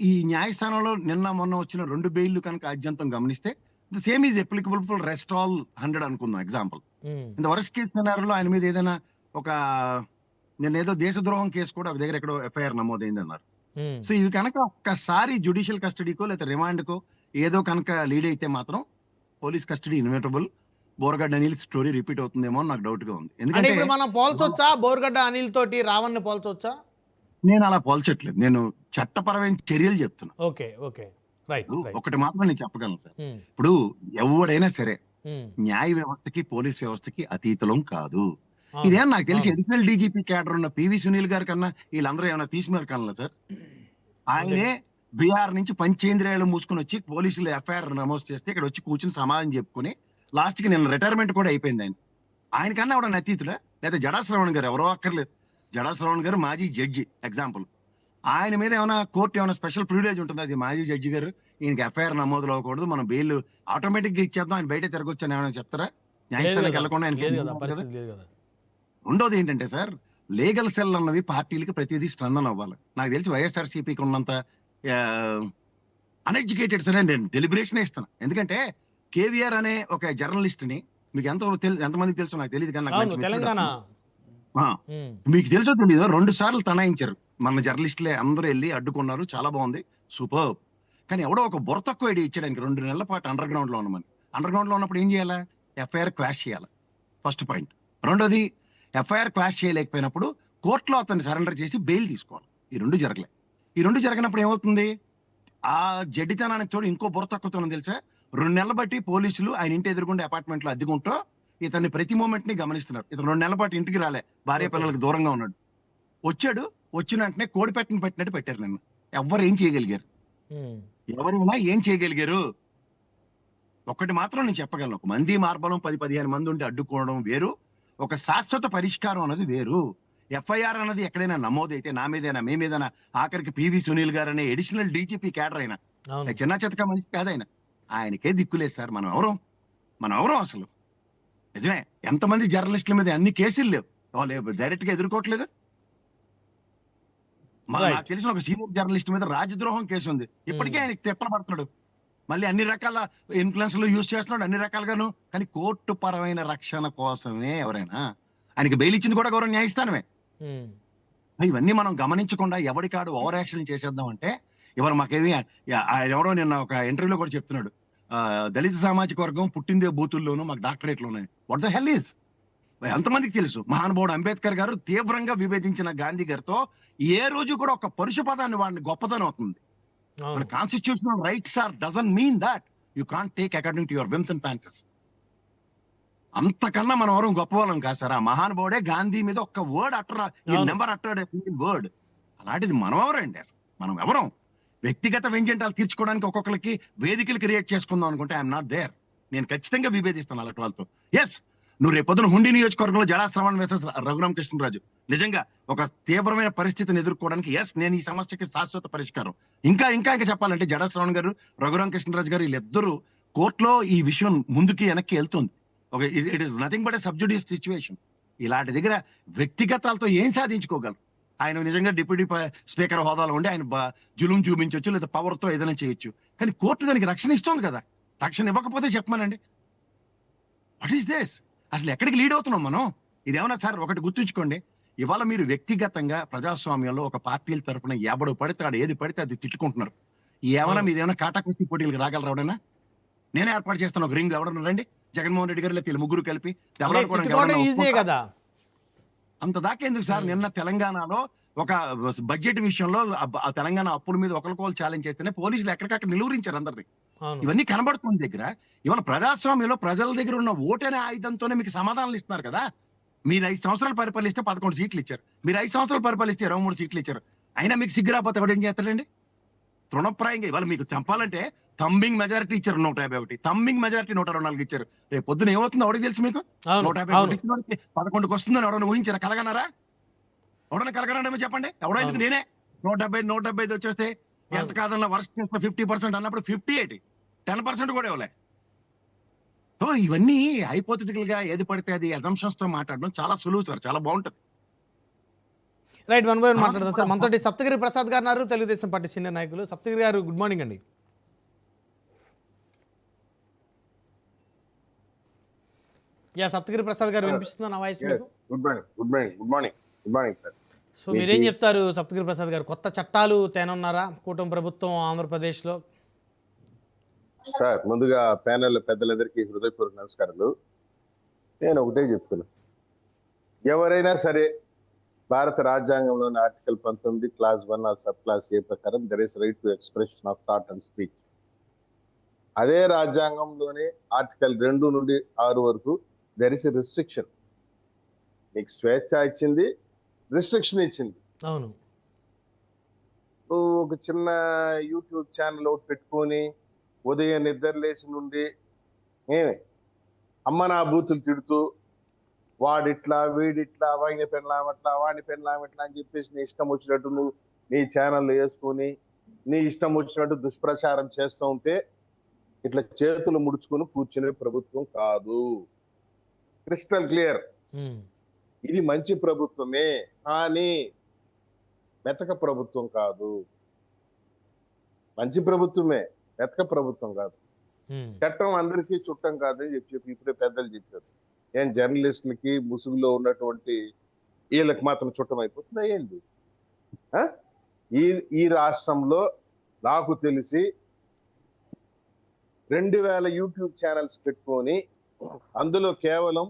ఈ న్యాయస్థానంలో నిన్న మొన్న వచ్చిన 2 బెయిల్లు కనుక ఆద్యంతం గమనిస్తే the same is applicable for rest all 100 అనుకుందాం ఎగ్జాంపుల్. ఉమ్, ఇంత వరస్ట్ కేసు సినారియోలో ఆయన మీద ఏదైనా ఒక నేను ఏదో దేశద్రోహం కేసు కూడా ఒక దగ్గర ఎక్కడో ఎఫ్ఐఆర్ నమోదైంది అన్నారు. ఉమ్, సో ఇవి కనుక ఒక్కసారి జ్యుడిషియల్ కస్టడీకో లేదా రిమాండ్కో ఏదో కనుక లీడ్ అయితే మాత్రం police custody inevitable. Boragadda Anil story repeat అవుతుందేమో అని నాకు డౌట్ గా ఉంది. అంటే ఎందుకంటే ఇప్పుడు మనం పోల్చొచ్చా బోర్గడ్డ అనిల్ తోటి రావణ్ని పోల్చొచ్చా? నేను అలా పోల్చట్లేదు, నేను చట్టపరమైన చర్యలు చెప్తున్నా. Okay, okay, right, right. ఒకటి మాత్రం నేను చెప్పగలను సార్, ఉమ్, ఇప్పుడు ఎవడైనా సరే ఉమ్, న్యాయ వ్యవస్థకి పోలీస్ వ్యవస్థకి అతీతులం కాదు. అవును, ఇదేం నాకు తెలిసి అవును. అడిషనల్ డీజీపీ క్యాడర్ ఉన్న పివి సునీల్ గారి కన్నా వీళ్ళందరూ ఏమైనా తీసుకున్నారు కన్నా సార్? ఆయనే బీహార్ నుంచి పంచేంద్రియాలు మూసుకుని వచ్చి పోలీసులు ఎఫ్ఐఆర్ నమోదు చేస్తే ఇక్కడ వచ్చి కూర్చుని సమాధానం చెప్పుకుని లాస్ట్ కి నిన్న రిటైర్మెంట్ కూడా అయిపోయింది ఆయన. ఆయనకన్నా ఎవడన్నా అతీతుడా? లేదా జడా శ్రవణ్ గారు ఎవరో అక్కర్లేదు, జడా శ్రవణ్ గారు మాజీ జడ్జి ఎగ్జాంపుల్. ఆయన మీద ఏమైనా కోర్టు ఏమైనా స్పెషల్ ప్రివిలేజ్ ఉంటుంది? అది మాజీ జడ్జి గారు ఈయనకి ఎఫ్ఐఆర్ నమోదులు అవ్వకూడదు, మనం బెయిల్ ఆటోమేటిక్ గా ఇచ్చేద్దాం, ఆయన బయట తిరగొచ్చు అని ఏమైనా చెప్తారా? లేదు న్యాయస్థానానికి కదా, వెళ్లకుండా లేదు కదా, ఆయన పరిస్థితి లేదు కదా. రెండోది ఏంటంటే సార్, లీగల్ సెల్ అన్నవి పార్టీలకి ప్రతిదీ స్పందన అవ్వాలి. నాకు తెలిసి వైఎస్ఆర్సీపీకి ఉన్నంత అన్ఎడ్యుకేటెడ్ సరే నేను డెలిబరేషన్ ఇస్తాను. ఎందుకంటే కేవీఆర్ అనే ఒక జర్నలిస్ట్ ని మీకు ఎంతమందికి తెలుసు నాకు తెలియదు కానీ నాకు అవును, మంచి మిత్రుడు తెలంగాణ. ఆ, ఉమ్, మీకు తెలుసో తెలీదో 2 సార్లు తనాయించారు మన జర్నలిస్టులే, అందరూ వెళ్ళి అడ్డుకున్నారు, చాలా బాగుంది, సూపర్. కానీ ఎవడో ఒక బుర్ర తక్కువ ఐడియా ఇచ్చాడానికి 2 నెలల పాటు అండర్ గ్రౌండ్ లో ఉన్నామని. అండర్ గ్రౌండ్ లో ఉన్నప్పుడు ఏం చేయాలా? ఎఫ్ఐఆర్ క్వాష్ చేయాలి, ఫస్ట్ పాయింట్. రెండోది, ఎఫ్ఐఆర్ క్వాష్ చేయలేకపోయినప్పుడు కోర్టులో అతన్ని సరెండర్ చేసి బెయిల్ తీసుకోవాలి. ఈ 2 జరగలే. ఈ 2 జరగనప్పుడు ఏమవుతుంది? ఆ జడ్డితనానికి తోడు ఇంకో బుర్ర తక్కువతనం తెలుసా? 2 నెలల బట్టి పోలీసులు ఆయన ఇంటి ఎదురుగుండే అపార్ట్మెంట్ లో అద్దెకుంటూ ఇతన్ని ప్రతి మూమెంట్ ని గమనిస్తున్నారు. ఇతను 2 నెలల పాటు ఇంటికి రాలే, భార్య పిల్లలకు దూరంగా ఉన్నాడు. వచ్చాడు, వచ్చిన వెంటనే కోడి పెట్టినట్టు పెట్టారు నిన్న. ఎవరు ఏం చేయగలిగారు? ఉమ్, ఎవరైనా ఏం చేయగలిగారు? ఒక్కటి మాత్రం నేను చెప్పగలను, ఒక మంది మార్బలం 10-15 మంది ఉండి అడ్డుకోవడం వేరు, ఒక శాశ్వత పరిష్కారం అన్నది వేరు. ఎఫ్ఐఆర్ అన్నది ఎక్కడైనా నమోదైతే నా మీదైనా మీ మీదైనా, ఆఖరికి పివి సునీల్ గారు అనే అడిషనల్ డీజీపీ క్యాడర్ అయినా, అవును, చిన్న చితక మనిషి కాదైనా, ఆయనకే దిక్కులేదు సార్. మనం ఎవరం అసలు? నిజమే, ఎంతమంది జర్నలిస్టుల మీద అన్ని కేసులు లేవు, వాళ్ళు డైరెక్ట్ గా ఎదుర్కోవట్లేదు. Right. నాకు తెలిసిన ఒక సీనియర్ జర్నలిస్ట్ మీద రాజద్రోహం కేసు ఉంది, ఇప్పటికే ఆయనకి తిప్పబడుతున్నాడు, మళ్ళీ అన్ని రకాల ఇన్ఫ్లుయెన్స్లు యూజ్ చేస్తున్నాడు అన్ని రకాలుగాను. కానీ కోర్టు పరమైన రక్షణ కోసమే ఎవరైనా, ఆయనకి బెయిల్ ఇచ్చింది కూడా గౌరవ న్యాయస్థానమే. ఉమ్, ఇవన్నీ మనం గమనించకుండా ఎవరికాడు ఓవర్ యాక్షన్ చేసేద్దాం అంటే, ఇవాళ మాకేమి ఆయన ఎవరో నిన్న ఒక ఇంటర్వ్యూలో కూడా చెప్తున్నాడు, దళిత సామాజిక వర్గం పుట్టిందే బూతుల్లోనూ మాకు డాక్టరేట్లు ఉన్నాయి. What the hell is? ఎంతమందికి తెలుసు? మహానుభావుడు అంబేద్కర్ గారు తీవ్రంగా విభేదించిన గాంధీ గారితో ఏ రోజు కూడా ఒక పరుష పదాన్ని వాడిని గొప్పతనం అవుతుంది. అవును, constitutional rights are doesn't mean that you can't take according to your whims and fancies. అంతకన్నా మనం ఎవరు గొప్ప వాళ్ళం కాదు సార్. ఆ మహానుభావుడే గాంధీ మీద ఒక్క వర్డ్ అట్టరా, ఈ అవును. నెంబర్ అట్టాడే వర్డ్. అలాంటిది మనం ఎవరండి అసలు? మనం ఎవరం? వ్యక్తిగత వ్యంజంటాలు తీర్చుకోవడానికి ఒక్కొక్కరికి వేదికలు క్రియేట్ చేసుకుందాం అనుకుంటే ఐఎమ్ నాట్ దేర్. నేను ఖచ్చితంగా విభేదిస్తాను అలాంటి వాళ్ళతో. ఎస్, నువ్వు రేపొద్దున హుండీ నియోజకవర్గంలో జడా శ్రవణ్ వర్సెస్ రఘురామ కృష్ణరాజు నిజంగా ఒక తీవ్రమైన పరిస్థితిని ఎదుర్కోవడానికి ఎస్ నేను ఈ సమస్యకి శాశ్వత పరిష్కారం. ఇంకా చెప్పాలంటే జడా శ్రవణ్ గారు, రఘురామ కృష్ణరాజు గారు వీళ్ళిద్దరూ కోర్టులో ఈ విషయం ముందుకి వెనక్కి వెళ్తుంది. ఒక it is nothing but a sub judice situation. ఇలాంటి దగ్గర వ్యక్తిగతాలతో ఏం సాధించుకోగలరు? ఆయన నిజంగా డిప్యూటీ స్పీకర్ హోదాలో ఉండి ఆయన జులుం చూపించవచ్చు, లేదా పవర్ తో ఏదైనా చేయొచ్చు. కానీ కోర్టు దానికి రక్షణ ఇస్తుంది కదా. రక్షణ ఇవ్వకపోతే చెప్పమనండి. What is this? అసలు ఎక్కడికి లీడ్ అవుతున్నాం మనం? ఇదేమన్నా సార్, ఒకటి గుర్తుంచుకోండి, ఇవాళ మీరు వ్యక్తిగతంగా ప్రజాస్వామ్యంలో ఒక పార్టీల తరఫున ఎవడు పడితే ఏది పడితే అది తిట్టుకుంటున్నారు. ఏమైనా మీదేమైనా కాటాకుర్తి పోటీలకు రాగలరా? ఎవడైనా నేనే ఏర్పాటు చేస్తాను ఒక రింగ్, ఎవడన్నా రండి, జగన్మోహన్ రెడ్డి గారు లేదా ముగ్గురు కలిపి ఈజీ కదా. అంత దాకా ఎందుకు సార్? నిన్న తెలంగాణలో ఒక బడ్జెట్ విషయంలో ఆ తెలంగాణ అప్పుల మీద ఒకరికొకరు ఛాలెంజ్ చేస్తేనే పోలీసులు ఎక్కడికక్కడ నిలువరించారు అందరినీ. అవును, ఇవన్నీ కనబడుతుంది దగ్గర. ఇవాళ ప్రజాస్వామ్యంలో ప్రజల దగ్గర ఉన్న ఓటనే ఆయుధంతోనే మీకు సమాధానాలు ఇస్తున్నారు కదా. మీరు 5 సంవత్సరాలు పరిపాలిస్తే 11 సీట్లు ఇచ్చారు, మీరు 5 సంవత్సరాలు పరిపాలిస్తే 23 సీట్లు ఇచ్చారు. అయినా మీకు సిగ్గు రాకపోతే ఎవడేం చేస్తాడండి? తృణప్రాయంగా ఇవాళ మీకు చెప్పాలంటే థంబింగ్ మెజారిటీ ఇచ్చారు 151, థంబింగ్ మెజారిటీ 124 ఇచ్చారు. రేపు పొద్దున ఏమవుతుందో ఎవరికి తెలుసు మీకు? అవును 151 ఇచ్చిన వాడికి 11కి వస్తుందని ఎవరైనా ఊహించారా? కలగనారా? ఎవరైనా కలగనాడేమో చెప్పండి. ఎవడో ఎందుకు నేనే 175 వచ్చేస్తే ఎంత కాదన్నా వర్స్ట్ 50% అన్నప్పుడు 58 10% కూడా ఇవ్వలే. సో ఇవన్నీ హైపోథెటికల్ గా ఏది పడితే అది అజంప్షన్స్ తో మాట్లాడడం చాలా సులువు సార్, చాలా బాగుంటది. రైట్, వన్ బై వన్ మాట్లాడదాం సార్. మనతోటి సప్తగిరి ప్రసాద్ గారు ఉన్నారు, తెలుగుదేశం పార్టీ సీనియర్ నాయకులు. సప్తగిరి గారు గుడ్ మార్నింగ్ అండి. సప్తగిరి ప్రసాద్ గారు వినిపిస్తుందా నా వాయిస్ మీకు? Good morning sir. సో మీరేం చెప్తారు సప్తగిరి ప్రసాద్ గారు? కొత్త చట్టాలు తేనున్నారా కూటమి ప్రభుత్వం ఆంధ్రప్రదేశ్లో? సార్ ముందుగా ప్యానెల్ పెద్దలందరికీ హృదయపూర్వక నమస్కారాలు. నేను ఒకటే చెప్తున్నా, ఎవరైనా సరే భారత రాజ్యాంగంలోని article 19 clause 1 or sub clause A ప్రకారం there is right to expression of thought and speech. అదే రాజ్యాంగంలోని ఆర్టికల్ 2 నుండి 6 వరకు దర్ ఇస్ ఎ రిస్ట్రిక్షన్. నీకు స్వేచ్ఛ ఇచ్చింది, రిస్ట్రిక్షన్ ఇచ్చింది. అవును, నువ్వు ఒక చిన్న యూట్యూబ్ ఛానల్ ఒకటి పెట్టుకొని ఉదయం నిద్రలేసి నుండి అమ్మ నా బూతులు తిడుతూ వాడిట్లా వీడిట్లా వాడిని పెళ్ళామట్లా వాడిని పెళ్ళామట్లా అని చెప్పేసి నీ ఇష్టం వచ్చినట్టు నువ్వు నీ ఛానల్ వేసుకొని నీ ఇష్టం వచ్చినట్టు దుష్ప్రచారం చేస్తూ ఉంటే ఇట్లా చేతులు ముడుచుకొని కూర్చునే ప్రభుత్వం కాదు. Crystal clear. ఇది మంచి ప్రభుత్వమే, కానీ మెతక ప్రభుత్వం కాదు. మంచి ప్రభుత్వమే, మెతక ప్రభుత్వం కాదు. చట్టం అందరికీ చుట్టం కాదని చెప్పి ఇప్పుడే పెద్దలు చెప్పారు. ఏం జర్నలిస్టులకి ముసుగులో ఉన్నటువంటి వీళ్ళకి మాత్రం చుట్టం అయిపోతుంది ఏంది? ఈ రాష్ట్రంలో నాకు తెలిసి 2000 యూట్యూబ్ ఛానల్స్ పెట్టుకొని అందులో కేవలం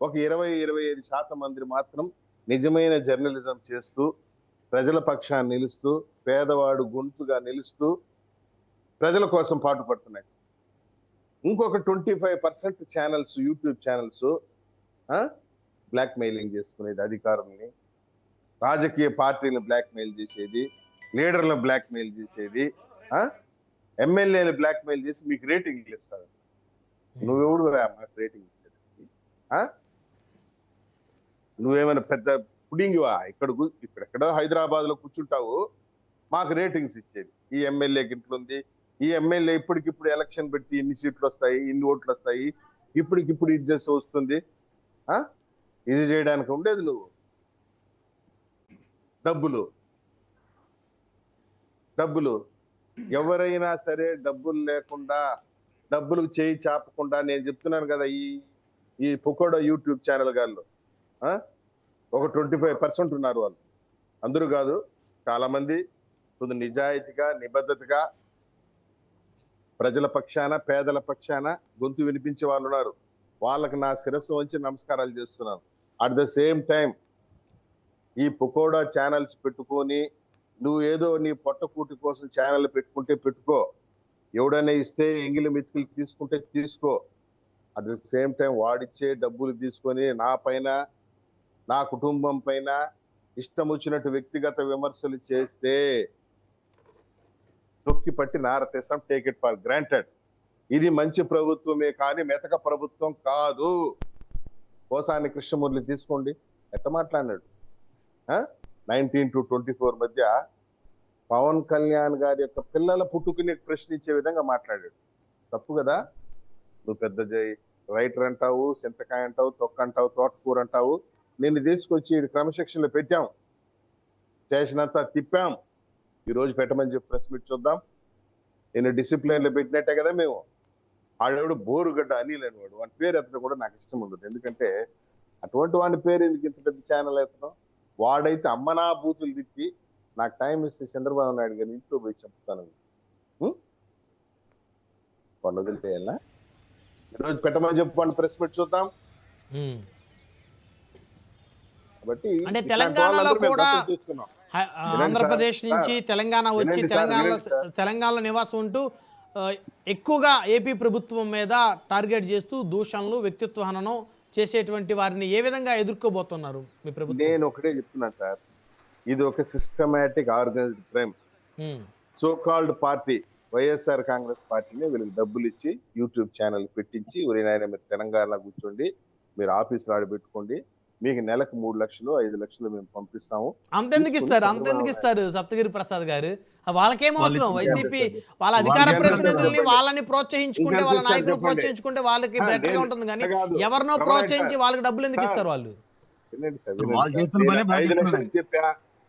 ఒక 20-25% మంది మాత్రం నిజమైన జర్నలిజం చేస్తూ ప్రజల పక్షాన్ని నిలుస్తూ పేదవాడు గొంతుగా నిలుస్తూ ప్రజల కోసం పాటుపడుతున్నాయి. ఇంకొక 25% channels, YouTube channels blackmailing చేసుకునేది, అధికారుల్ని, రాజకీయ పార్టీలను బ్లాక్ మెయిల్ చేసేది, లీడర్లను బ్లాక్ మెయిల్ చేసేది, ఎమ్మెల్యేలు బ్లాక్ మెయిల్ చేసి మీకు రేటింగ్ ఇస్తారు. నువ్వెవడు మాకు రేటింగ్ ఇచ్చేది? నువ్వేమైనా పెద్ద పుడింగివా? ఇక్కడెక్కడో హైదరాబాద్ లో కూర్చుంటావు, మాకు రేటింగ్స్ ఇచ్చేది. ఈ ఎమ్మెల్యేకి ఇట్లుంది, ఈ ఎమ్మెల్యే ఇప్పటికిప్పుడు ఎలక్షన్ పెట్టి ఇన్ని సీట్లు వస్తాయి, ఇన్ని ఓట్లు వస్తాయి, ఇప్పటికిప్పుడు ఇది చేసి వస్తుంది. ఇది చేయడానికి ఉండేది నువ్వు డబ్బులు. ఎవరైనా సరే డబ్బులు లేకుండా, డబ్బులకు చేయి చాపకుండా, నేను చెప్తున్నాను కదా, ఈ పొకోడో యూట్యూబ్ ఛానల్ గాళ్ళు ఒక 25% ఉన్నారు. వాళ్ళు అందరూ కాదు, చాలా మంది కొంత నిజాయితీగా, నిబద్ధతగా ప్రజల పక్షాన, పేదల పక్షాన గొంతు వినిపించే వాళ్ళు ఉన్నారు. వాళ్ళకి నా శిరస్సు వంచి నమస్కారాలు చేస్తున్నాను. అట్ ద సేమ్ టైం ఈ పొకోడా ఛానల్స్ పెట్టుకొని నువ్వు ఏదో నీ పొట్టకూటి కోసం ఛానల్ పెట్టుకుంటే పెట్టుకో, ఎవడైనా ఇస్తే ఎంగిలి మెతుకులు తీసుకుంటే తీసుకో. అట్ ద సేమ్ టైం వాడిచ్చే డబ్బులు తీసుకొని నా పైన, నా కుటుంబం పైన ఇష్టం వచ్చినట్టు వ్యక్తిగత విమర్శలు చేస్తే తొక్కి పట్టి నారతేసం, టేక్ ఇట్ ఫర్ గ్రాంటెడ్. ఇది మంచి ప్రభుత్వమే కానీ మెతక ప్రభుత్వం కాదు. కోసాని కృష్ణమూర్తి తీసుకోండి, ఎట్ట మాట్లాడినాడు. 19 to 24 మధ్య పవన్ కళ్యాణ్ గారి యొక్క పిల్లల పుట్టుకుని ప్రశ్నించే విధంగా మాట్లాడాడు. తప్పు కదా? నువ్వు పెద్ద రైటర్ అంటావు, చింతకాయ అంటావు, తొక్క అంటావు, తోటకూర అంటావు. నిన్ను తీసుకొచ్చి క్రమశిక్షణలో పెట్టాం, స్టేషన్ అంతా తిప్పాం. ఈ రోజు పెట్టమని చెప్పి ప్రెస్ మీట్ చూద్దాం. నేను డిసిప్లైన్ లో పెట్టినట్టే కదా మేము. ఆడేవాడు బోరుగడ్డ అనిల్ అనేవాడు, వాడి పేరు ఎత్తడం కూడా నాకు ఇష్టం ఉండదు. ఎందుకంటే అటువంటి వాడి పేరు ఎందుకు ఇంత పెద్ద ఛానల్ ఎత్తడం? వాడైతే అమ్మనా బూతులు తిప్పి నాకు టైం ఇస్తే చంద్రబాబు నాయుడు గారిని ఇంట్లో పోయి చెప్తాను. వాళ్ళు వదిలిపోయాలా? ఈరోజు పెట్టమని చెప్పండి, ప్రెస్ మీట్ చూద్దాం. కాబట్టి అంటే తెలంగాణలో కూడా ఆంధ్రప్రదేశ్ నుంచి తెలంగాణ వచ్చి తెలంగాణలో నివాసం ఉంటూ ఎక్కువగా ఏపీ ప్రభుత్వం మీద టార్గెట్ చేస్తూ దూషణలు, వ్యక్తిత్వ హననం చేసేటువంటి వారిని ఏ విధంగా ఎదుర్కోబోతున్నారు మీ ప్రభుత్వం? నేను ఒకటే చెప్తున్నాను సార్, ఇది ఒక systematic organised crime. So called party YSR Congress పార్టీని వీళ్ళకి డబ్బులు ఇచ్చి యూట్యూబ్ ఛానల్ పెట్టించి ఒరే నాయన మీరు తెలంగాణలో కూర్చోండి, మీరు ఆఫీసులో ఆడబెట్టుకోండి, మీకు నెలకు 3 లక్షలు 5 లక్షలు మేము పంపిస్తాము. అంతెందుకు ఇస్తారు సప్తగిరి ప్రసాద్ గారు? వాళ్ళకేం అవసరం? వైసీపీ వాళ్ళ అధికార ప్రతినిధుల్ని వాళ్ళని ప్రోత్సహించుకుంటే, వాళ్ళ నాయకులు ప్రోత్సహించుకుంటే వాళ్ళకి బెటర్ గా ఉంటుంది. కానీ ఎవరినో ప్రోత్సహించి వాళ్ళకి డబ్బులు ఎందుకు ఇస్తారు వాళ్ళు?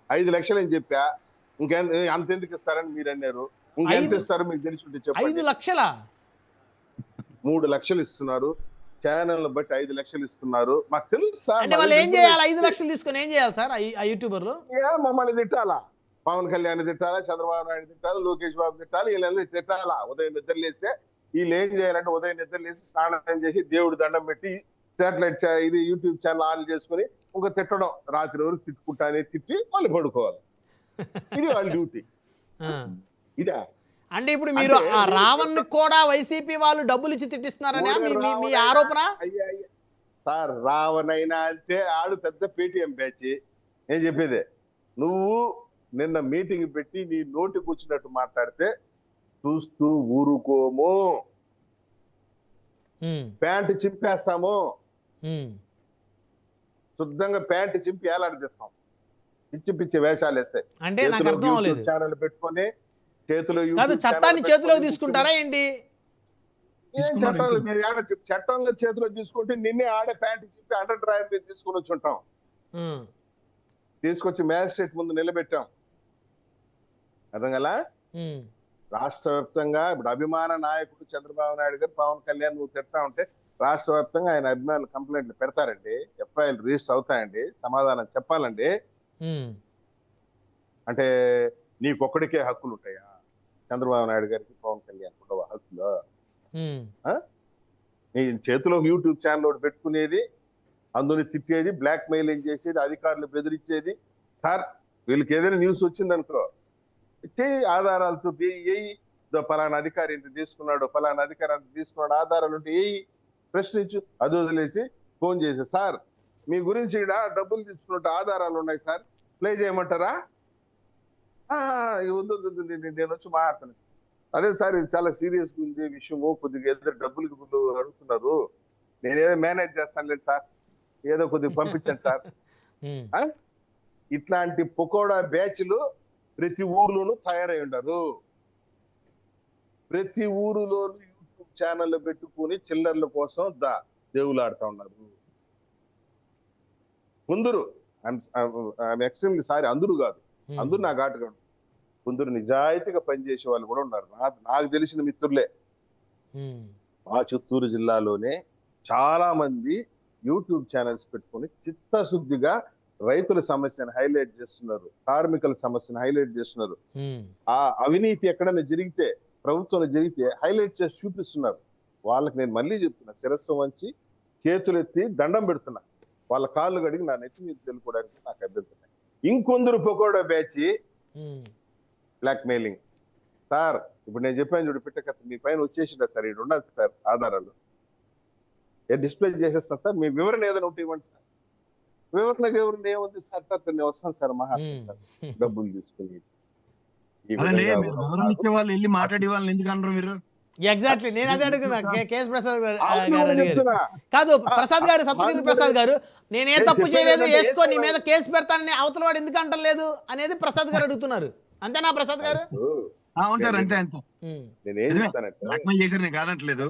5 లక్షలు అని చెప్పా, అంత ఎందుకు ఇస్తారని మీరు అన్నారు. ఇంకెంత ఇస్తారు మీకు తెలిసి ఉంటే చెప్పండి. 5 లక్షలా? 3 లక్షలు ఇస్తున్నారు, ఛానల్ బట్టి 5 లక్షలు ఇస్తున్నారు. మాకు తెలుసు సార్. అంటే వాళ్ళు ఏం చేయాలి? 5 లక్షలు తీసుకొని ఏం చేయాలి సార్ ఆ యూట్యూబర్లు? మమ్మల్ని తిట్టాలా, పవన్ కళ్యాణ్ తిట్టాలా, చంద్రబాబు నాయుడు తిట్టాలి, లోకేష్ బాబు తిట్టాలి, వీళ్ళని తిట్టాలా. ఉదయం నిద్రలేస్తే వీళ్ళు ఏం చేయాలంటే ఉదయం నిద్రలేసి స్నానం చేసి దేవుడు దండం పెట్టి శాటిలైట్ ఇది యూట్యూబ్ ఛానల్ ఆన్ చేసుకుని ఇంకా తిట్టడం, రాత్రి వరకు తిట్టుకుంటానే తిట్టి వాళ్ళు పడుకోవాలి. ఇది వాళ్ళ డ్యూటీ. ఇదా అంటే ఇప్పుడు మీరు ఆ రావణ్ కూడా వైసీపీ వాళ్ళు డబ్బులు ఇచ్చి తిట్టిస్తున్నారని మీ ఆరోపణ? సార్ రావణైనా అంతే, ఆడు పెద్ద పేటిఎం బ్యాచ్. నేను చెప్పేదే, నువ్వు నిన్న మీటింగ్ పెట్టి నీ నోటికి వచ్చినట్టు మాట్లాడితే చూస్తూ ఊరుకోము, ప్యాంటు చింపేస్తాము, శుద్ధంగా ప్యాంటు చింపి ఏలాడిస్తాం, పిచ్చి పిచ్చి వేషాలు వేస్తాయి. అంటే నాకు అర్థం అవ్వలేదు. ఛానల్ పెట్టుకొని చేతిలో చట్టాన్ని చేతిలోకి తీసుకుంటారా ఏంటి? చట్టాలు మీరు చట్టంలో చేతిలో తీసుకుంటే నిన్నే ఆడే ప్యాంటు చింపి అండర్ డ్రైవర్ మీద తీసుకుని వచ్చి ఉంటాం, తీసుకొచ్చి మ్యాజిస్ట్రేట్ ముందు నిలబెట్టాం. అర్థం కదా? రాష్ట్ర వ్యాప్తంగా ఇప్పుడు అభిమాన నాయకుడు చంద్రబాబు నాయుడు గారు పవన్ కళ్యాణ్ నువ్వు తిడతా ఉంటే రాష్ట్ర వ్యాప్తంగా ఆయన అభిమానులు కంప్లైంట్లు పెడతారండి, ఎఫ్ఐఆర్లు రిజిస్టర్ అవుతాయండి, సమాధానం చెప్పాలండి. అంటే నీకొక్కడికే హక్కులు ఉంటాయా? చంద్రబాబు నాయుడు గారికి పవన్ కళ్యాణ్ ఉండవు హక్కులు? నీ చేతిలో యూట్యూబ్ ఛానల్ ఒకటి పెట్టుకునేది, అందుని తిట్టేది, బ్లాక్ మెయిలింగ్ చేసేది, అధికారులు బెదిరించేది. సార్ వీళ్ళకి ఏదైనా న్యూస్ వచ్చిందనుకో ఇచ్చే ఆధారాలతో ఫలానా అధికారి ఇంత తీసుకున్నాడు, ఫలానా అధికారి అంత తీసుకున్నాడు, ఆధారాలు ఉంటే ప్రశ్నించు. అది వదిలేసి ఫోన్ చేసి సార్ మీ గురించి ఇక్కడ డబ్బులు తీసుకున్నట్టు ఆధారాలు ఉన్నాయి సార్, ప్లే చేయమంటారా? నేను వచ్చి మాట్లాడతాను. అదే సార్ ఇది చాలా సీరియస్ గా ఉంది విషయము, కొద్దిగా ఏదో డబ్బులు అడుగుతున్నారు, నేనేదో మేనేజ్ చేస్తాను లేదు సార్, ఏదో కొద్దిగా పంపించండి సార్. ఇట్లాంటి పకోడా బ్యాచ్లు ప్రతి ఊర్లోనూ తయారై ఉండరు. ప్రతి ఊరిలోనూ యూట్యూబ్ ఛానల్ పెట్టుకుని చిల్లర్ల కోసం దేవులాడుతా ఉన్నారు. కొందరు ఎక్స్ట్రీమ్లీ సారీ, అందరూ కాదు, అందరూ నా ఘాటుగా ఉన్నారు, కొందరు నిజాయితీగా పనిచేసే వాళ్ళు కూడా ఉన్నారు. నాకు తెలిసిన మిత్రులే మా చిత్తూరు జిల్లాలోనే చాలా మంది యూట్యూబ్ ఛానల్స్ పెట్టుకుని చిత్తశుద్ధిగా రైతుల సమస్యను హైలైట్ చేస్తున్నారు, కార్మికుల సమస్యను హైలైట్ చేస్తున్నారు. ఆ అవినీతి ఎక్కడైనా జరిగితే, ప్రభుత్వంలో జరిగితే హైలైట్ చేసి చూపిస్తున్నారు. వాళ్ళకి నేను మళ్ళీ చెప్తున్నా, శిరస్సు వంచి చేతులెత్తి దండం పెడుతున్నా, వాళ్ళ కాళ్ళు కడిగి నా నెత్తి మీద చెల్లుకోవడానికి నాకు అభ్యంతరం. ఇంకొందరు pakoda batch blackmailing. Sir ఇప్పుడు నేను చెప్పాను చూడు పిట్టకథ, మీ పైన వచ్చేసిందా సార్, ఇది ఉండదు సార్ ఆధారాలు, డిస్ప్లే చేసేస్తాను సార్, మీ వివరణ ఏదైనా ఉంటే ఇవ్వండి సార్. వివరణ ఏముంది సార్, సార్ నేను వస్తాను సార్ మహా డబ్బులు తీసుకుని. వాళ్ళు వెళ్ళి మాట్లాడే వాళ్ళని ఎందుకు అనరు మీరు? ఎగ్జాక్ట్లీ నేను అదే అడుగుతున్నా. కేఎస్ ప్రసాద్ గారు కాదు, ప్రసాద్ గారు, సప్తగిరి ప్రసాద్ గారు, నేనే తప్పు చేయలేదు, వేసుకో నీ మీద కేసు పెడతానని అవతల వాడు ఎందుకు అంటలేదు అనేది ప్రసాద్ గారు అడుగుతున్నారు. అంతేనా ప్రసాద్ గారు? అవును సార్, అంతే అంతే. నేనేం చెప్తానంటే చేశారు, నేను కాదంటలేదు,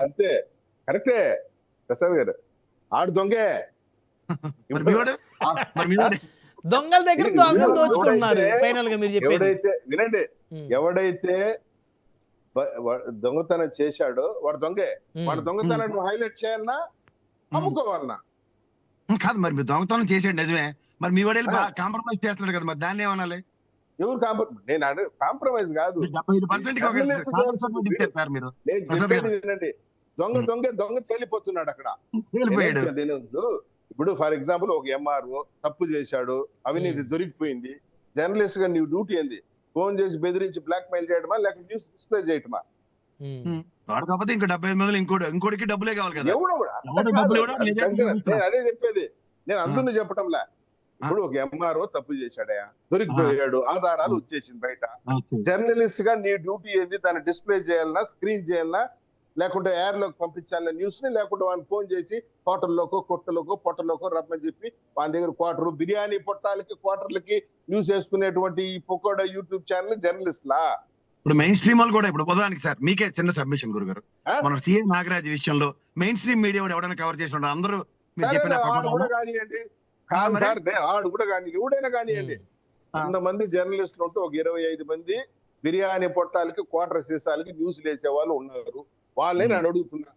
అంతే కరెక్టే ప్రసాద్ గారు, ఆడు దొంగే. దొంగల దగ్గర దొంగలు దోచుకుంటున్నారు ఫైనల్ గా మీరు చెప్పేది. వినండి, ఎవడైతే దొంగతనం చేశాడో వాడు దొంగే, వాడు దొంగతనాన్ని హైలైట్ చేయాలన్నా అమ్ముకోవాలన్నా కాదు. మరి మీరు దొంగతనం చేసాడు నిజమే, మరి మీ వాడు కాంప్రమైజ్ చేస్తున్నాడు కదా, మరి దాన్ని ఏమనాలి? ఎవరు నేను కాంప్రమైజ్ కాదు, 75% మీరు వినండి. దొంగ తేలిపోతున్నాడు అక్కడ. ఇప్పుడు ఫర్ ఎగ్జాంపుల్ ఒక ఎంఆర్ఓ తప్పు చేశాడు, అవినీతి దొరికిపోయింది, జర్నలిస్ట్ గా నీ డ్యూటీ ఏంది? ఫోన్ చేసి బెదిరించి బ్లాక్ మెయిల్ చేయడమా, లేక న్యూస్ డిస్ప్లే చేయటమా? కాకపోతే ఇంకా 75 ఇంకోటికి డబ్బులే కావాలి కదా. అదే చెప్పేది, నేను అందరినీ చెప్పటంలే. ఇప్పుడు ఒక ఎంఆర్ఓ తప్పు చేశాడయా, దొరికిపోయాడు, ఆధారాలు వచ్చేసింది బయట. ఓకే. జర్నలిస్ట్ గా నీ డ్యూటీ ఏంది? దాన్ని డిస్ప్లే చేయాలన్నా, స్క్రీన్ చేయాలన్నా, లేకుంటే ఎయిర్ లోకి పంపించాలన్న న్యూస్ ని, లేకుంటే వాడిని ఫోన్ చేసి హోటల్లోకో కొట్టలోకో పొట్టలోకో రమ్మని చెప్పి వాళ్ళ దగ్గర క్వార్టర్ బిర్యానీ పొట్టాలకి క్వార్టర్లకి న్యూస్ వేసుకునేటువంటి ఈ పొకోడా యూట్యూబ్ ఛానల్ జర్నలిస్ట్ లా? ఇప్పుడు మెయిన్ స్ట్రీమ్ వాళ్ళు కూడా ఇప్పుడు ఉదాహరణకి సార్ మీకే చిన్న సబ్మిషన్ గురుగారు, ఆ? మన సీఏ నాగరాజ్ విషయంలో మెయిన్ స్ట్రీమ్ మీడియా ఎవరైనా కవర్ చేసి ఉంటారు, అందరూ మీరు సరే, చెప్పిన ఆడు కూడా కానివ్వండి, కాదు మరి? సార్, ఆడు కూడా కానీ ఎవడైనా కానివ్వండి, 100 మంది జర్నలిస్టులు ఉంటే ఒక 25 మంది బిర్యానీ పొట్టాలకి క్వార్టర్ సీసాలకి న్యూస్ వేసే వాళ్ళు ఉన్నారు. వాళ్ళని నేను అడుగుతున్నా,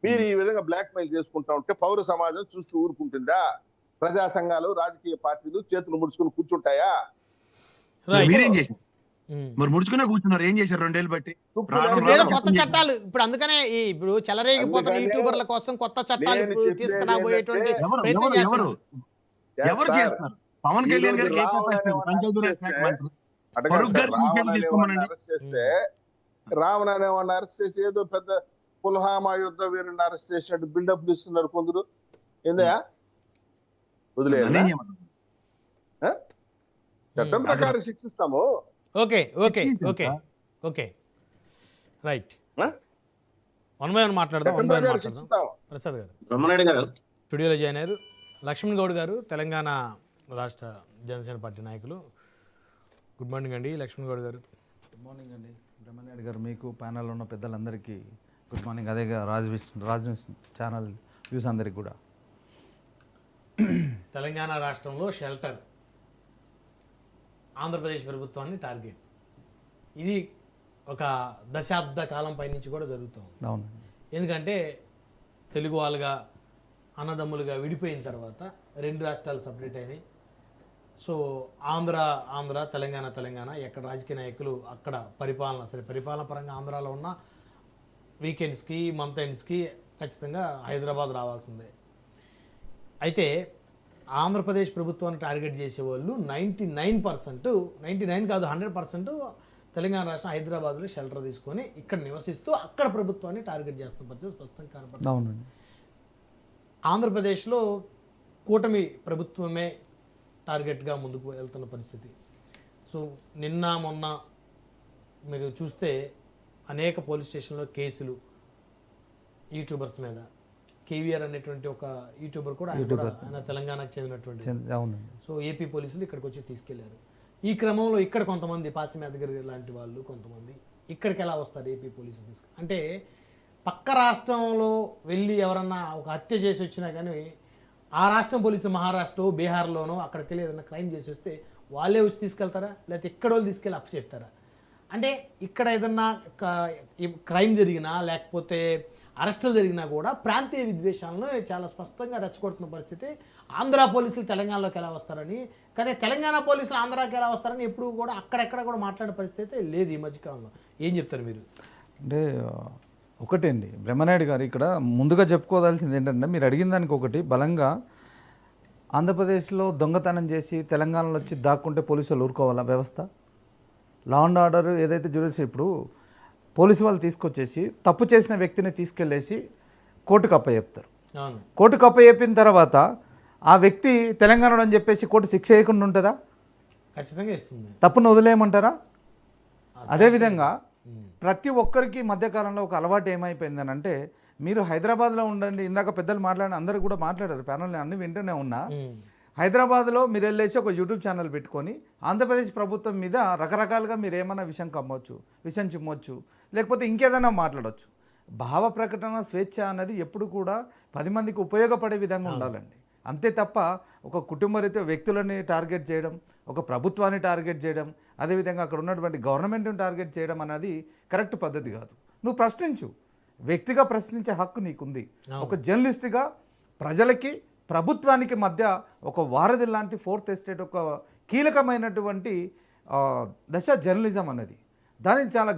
మీరు ఈ విధంగా బ్లాక్ మెయిల్ చేసుకుంటా ఉంటే పౌర సమాజం చూస్తూ ఊరుకుంటుందా? ప్రజా సంఘాలు, రాజకీయ పార్టీలు చేతులు ముడుచుకుని కూర్చుంటాయా? రైట్. మీరేం చేశారు? మరి ముడుచుకునే కూర్చున్నారు, ఏం చేశారు 2 ఏళ్ళు బట్టి? ఇప్పుడు ఏదో కొత్త చట్టాలు, ఇప్పుడు అందుకనే ఇప్పుడు చెలరేగిపోతున్న యూట్యూబర్ల కోసం కొత్త చట్టాలు నేను ఇప్పుడు చెప్పేది తీసుకురాబోయేటువంటి ఎవరు ప్రయత్నం ఎవరు ఎవరు చేస్తున్నారు. ఎవరు చేస్తారు? పవన్ కళ్యాణ్ గారికి ఏ కెపాసిటీ? పంచాయతీరాజ్ శాఖ మంత్రి ఫరూక్ గారికి విషయాలు తీసుకోమనండి. అరెస్ట్ చేస్తే రావణ్ అనేవాడిని అరెస్ట్ చేసి ఏదో పెద్ద పుల్హామా యుద్ధ వీరుని అరెస్ట్ చేసినట్టు బిల్డప్ ఇస్తున్నారు కొందరు. ఏందయ్యా వదిలేదు? నన్నేం చేయమంటారు? చట్టం ప్రకారం శిక్షిస్తాము. Okay okay okay okay right. ఆ? వన్ బై వన్ మాట్లాడదాం, చట్టం వన్ బై వన్ ప్రకారం మాట్లాడదాం. శిక్షిస్తాము. ప్రసాద్ గారు బ్రహ్మనాయుడు గారు స్టూడియోలో జాయిన్ అయ్యారు. లక్ష్మణ్ గౌడ్ గారు తెలంగాణ రాష్ట్ర జనసేన పార్టీ నాయకులు. గుడ్ మార్నింగ్ అండి లక్ష్మణ్ గౌడ్ గారు. గుడ్ మార్నింగ్ అండి బ్రహ్మనాయుడు గారు, మీకు ప్యానల్లో ఉన్న పెద్దలందరికీ గుడ్ మార్నింగ్. అదేగా రాజ్ ఛానల్ వ్యూస్ అందరికి కూడా. తెలంగాణ రాష్ట్రంలో షెల్టర్ ఆంధ్రప్రదేశ్ ప్రభుత్వాన్ని టార్గెట్, ఇది ఒక దశాబ్ద కాలం పై నుంచి కూడా జరుగుతుంది. అవునండి. ఎందుకంటే తెలుగు వాళ్ళుగా అన్నదమ్ములుగా విడిపోయిన తర్వాత 2 రాష్ట్రాలు సపరేట్ అయినాయి. సో ఆంధ్ర తెలంగాణ ఎక్కడ రాజకీయ నాయకులు అక్కడ పరిపాలన, సరే పరిపాలన పరంగా ఆంధ్రాలో ఉన్న వీకెండ్స్కి మంత్ ఎండ్స్కి ఖచ్చితంగా హైదరాబాద్ రావాల్సిందే. అయితే ఆంధ్రప్రదేశ్ ప్రభుత్వాన్ని టార్గెట్ చేసేవాళ్ళు 99% కాదు 100% తెలంగాణ రాష్ట్రం హైదరాబాద్లో షెల్టర్ తీసుకొని ఇక్కడ నివసిస్తూ అక్కడ ప్రభుత్వాన్ని టార్గెట్ చేస్తున్న పరిస్థితి స్పష్టంగా కనపడుతుంది. అవునండి. ఆంధ్రప్రదేశ్లో కూటమి ప్రభుత్వమే టార్గెట్గా ముందుకు వెళ్తున్న పరిస్థితి. సో నిన్న మొన్న మీరు చూస్తే అనేక పోలీస్ స్టేషన్లో కేసులు యూట్యూబర్స్ మీద. కేవీఆర్ అనేటువంటి ఒక యూట్యూబర్ కూడా ఆయన తెలంగాణకు చెందినటువంటి. అవునండి. సో ఏపీ పోలీసులు ఇక్కడికి వచ్చి తీసుకెళ్లారు. ఈ క్రమంలో ఇక్కడ కొంతమంది పాసిమేదగిరి లాంటి వాళ్ళు కొంతమంది ఇక్కడికి ఎలా వస్తారు ఏపీ పోలీసులు తీసుకు అంటే పక్క రాష్ట్రంలో వెళ్ళి ఎవరన్నా ఒక హత్య చేసి వచ్చినా కానీ ఆ రాష్ట్రం పోలీసులు మహారాష్ట్ర బీహార్లోనో అక్కడికి వెళ్ళి ఏదైనా క్రైమ్ చేసి వస్తే వాళ్ళే వచ్చి తీసుకెళ్తారా, లేకపోతే ఇక్కడ వాళ్ళు తీసుకెళ్ళి అప్పు చెప్తారా? అంటే ఇక్కడ ఏదన్నా క్రైమ్ జరిగినా లేకపోతే అరెస్టులు జరిగినా కూడా ప్రాంతీయ విద్వేషాలను చాలా స్పష్టంగా రెచ్చగొడుతున్న పరిస్థితి. ఆంధ్ర పోలీసులు తెలంగాణలోకి ఎలా వస్తారని, కానీ తెలంగాణ పోలీసులు ఆంధ్రాకి ఎలా వస్తారని ఎప్పుడు కూడా అక్కడెక్కడ కూడా మాట్లాడే పరిస్థితి లేదు ఈ మధ్యకాలంలో. ఏం చెప్తారు మీరు? అంటే ఒకటే అండి బ్రహ్మనాయుడు గారు, ఇక్కడ ముందుగా చెప్పుకోవాల్సింది ఏంటంటే మీరు అడిగిన దానికి ఒకటి బలంగా ఆంధ్రప్రదేశ్లో దొంగతనం చేసి తెలంగాణలో వచ్చి దాక్కుంటే పోలీసులు ఊరుకోవాలా? వ్యవస్థ లా అండ్ ఆర్డర్ ఏదైతే జ్యుడిషియరీ ఇప్పుడు పోలీసు వాళ్ళు తీసుకొచ్చేసి తప్పు చేసిన వ్యక్తిని తీసుకెళ్ళేసి కోర్టుకు అప్పచెప్తారు. అవును, కోర్టుకు అప్పచెప్పిన తర్వాత ఆ వ్యక్తి తెలంగాణలో అని చెప్పేసి కోర్టు శిక్ష వేయకుండా ఉంటుందా? ఖచ్చితంగా ఇస్తుంది. తప్పును వదిలేయమంటారా? అదేవిధంగా ప్రతి ఒక్కరికి మధ్యకాలంలో ఒక అలవాటు ఏమైపోయిందని అంటే, మీరు హైదరాబాద్లో ఉండండి, ఇందాక పెద్దలు మాట్లాడిన అందరూ కూడా మాట్లాడారు, ప్యానల్ అన్ని వింటూనే ఉన్నా. హైదరాబాద్లో మీరు వెళ్ళేసి ఒక యూట్యూబ్ ఛానల్ పెట్టుకొని ఆంధ్రప్రదేశ్ ప్రభుత్వం మీద రకరకాలుగా మీరు ఏమైనా విషయం కమ్మొచ్చు, విషయం చిమ్మొచ్చు, లేకపోతే ఇంకేదైనా మాట్లాడవచ్చు. భావ ప్రకటన స్వేచ్ఛ అన్నది ఎప్పుడు కూడా 10 మందికి ఉపయోగపడే విధంగా ఉండాలండి. అంతే తప్ప ఒక కుటుంబరీత్యా వ్యక్తులని టార్గెట్ చేయడం, ఒక ప్రభుత్వాన్ని టార్గెట్ చేయడం, అదేవిధంగా అక్కడ ఉన్నటువంటి గవర్నమెంట్ని టార్గెట్ చేయడం అనేది కరెక్ట్ పద్ధతి కాదు. నువ్వు ప్రశ్నించు, వ్యక్తిగా ప్రశ్నించే హక్కు నీకుంది. ఒక జర్నలిస్ట్గా ప్రజలకి ప్రభుత్వానికి మధ్య ఒక వారధి లాంటి 4th ఎస్టేట్ ఒక కీలకమైనటువంటి దశ జర్నలిజం అన్నది. దానికి చాలా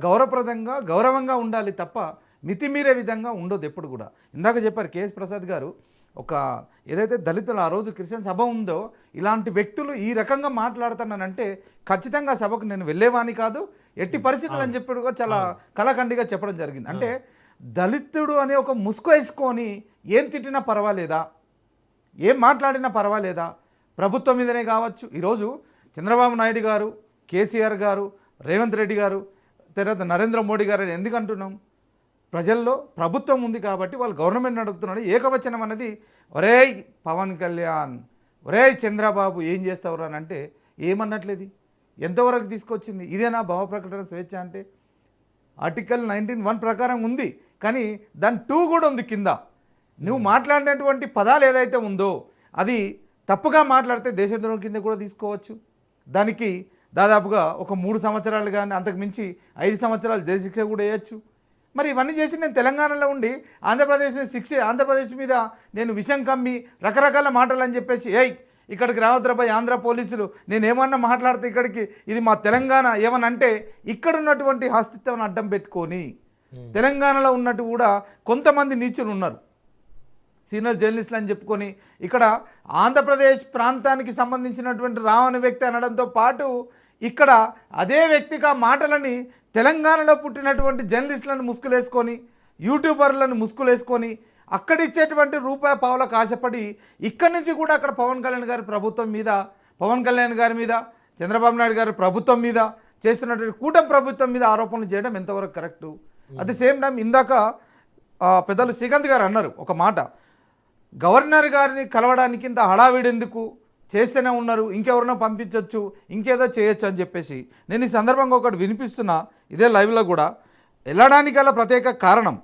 గౌరవంగా ఉండాలి తప్ప మితిమీరే విధంగా ఉండదు ఎప్పుడు కూడా. ఇందాక చెప్పారు కేఎస్ ప్రసాద్ గారు, ఒక ఏదైతే దళితులు ఆ రోజు క్రిస్టియన్ సభ ఉందో ఇలాంటి వ్యక్తులు ఈ రకంగా మాట్లాడుతున్నానంటే ఖచ్చితంగా సభకు నేను వెళ్ళేవాని కాదు, ఎట్టి పరిస్థితులు అని చెప్పి చాలా కళాఖండిగా చెప్పడం జరిగింది. అంటే దళితుడు అనే ఒక ముసుగు వేసుకొని ఏం తిట్టినా పర్వాలేదా, ఏం మాట్లాడినా పర్వాలేదా? ప్రభుత్వం మీదనే కావచ్చు. ఈరోజు చంద్రబాబు నాయుడు గారు, కేసీఆర్ గారు, రేవంత్ రెడ్డి గారు, తర్వాత నరేంద్ర మోడీ గారు అని ఎందుకు అంటున్నాం? ప్రజల్లో ప్రభుత్వం ఉంది కాబట్టి వాళ్ళు గవర్నమెంట్ నడుపుతున్నాడు. ఏకవచనం అన్నది ఒరేయ్ పవన్ కళ్యాణ్, ఒరేయ్ చంద్రబాబు ఏం చేస్తావురా అని అంటే ఏమన్నట్లేదు. ఎంతవరకు తీసుకొచ్చింది? ఇదేనా భావ ప్రకటన స్వేచ్ఛ అంటే? ఆర్టికల్ 19(1) ప్రకారం ఉంది, కానీ దాని 2 కూడా ఉంది కింద. నువ్వు మాట్లాడినటువంటి పదాలు ఏదైతే ఉందో అది తప్పుగా మాట్లాడితే దేశద్రోహం కింద కూడా తీసుకోవచ్చు. దానికి దాదాపుగా ఒక 3 సంవత్సరాలు కానీ అంతకు మించి 5 సంవత్సరాలు జైలు శిక్ష కూడా వేయచ్చు. మరి ఇవన్నీ చేసి నేను తెలంగాణలో ఉండి ఆంధ్రప్రదేశ్ మీద నేను విషం కమ్మి రకరకాల మాటలు అని చెప్పేసి ఇక్కడికి రావద్దురాబాయ్ ఆంధ్ర పోలీసులు నేను ఏమన్నా మాట్లాడితే ఇక్కడికి ఇది మా తెలంగాణ ఏమనంటే ఇక్కడ ఉన్నటువంటి అస్తిత్వం అడ్డం పెట్టుకొని తెలంగాణలో ఉన్నట్టు కూడా కొంతమంది నీచులు ఉన్నారు, సీనియర్ జర్నలిస్టులు అని చెప్పుకొని ఇక్కడ ఆంధ్రప్రదేశ్ ప్రాంతానికి సంబంధించినటువంటి రావు అనే వ్యక్తి అనడంతో పాటు ఇక్కడ అదే వ్యక్తిగా మాటలని తెలంగాణలో పుట్టినటువంటి జర్నలిస్టులను ముసుగులేసుకొని యూట్యూబర్లను ముసుగులేసుకొని అక్కడిచ్చేటువంటి రూపాయి పావులకు ఆశపడి ఇక్కడి నుంచి కూడా అక్కడ పవన్ కళ్యాణ్ గారి మీద చంద్రబాబు నాయుడు గారి ప్రభుత్వం మీద చేస్తున్నటువంటి కూటమి ప్రభుత్వం మీద ఆరోపణలు చేయడం ఎంతవరకు correct? At the same time ఇందాక పెద్దలు శ్రీకాంత్ గారు అన్నారు ఒక మాట, గవర్నర్ గారిని కలవడానికి ఇంత హడావిడి ఎందుకు, చేస్తూనే ఉన్నారు, ఇంకెవరైనా పంపించవచ్చు, ఇంకేదో చేయొచ్చు అని చెప్పేసి నేను ఈ సందర్భంగా ఒకటి వినిపిస్తున్నా ఇదే లైవ్లో కూడా. వెళ్ళడానికి గల ప్రత్యేక కారణం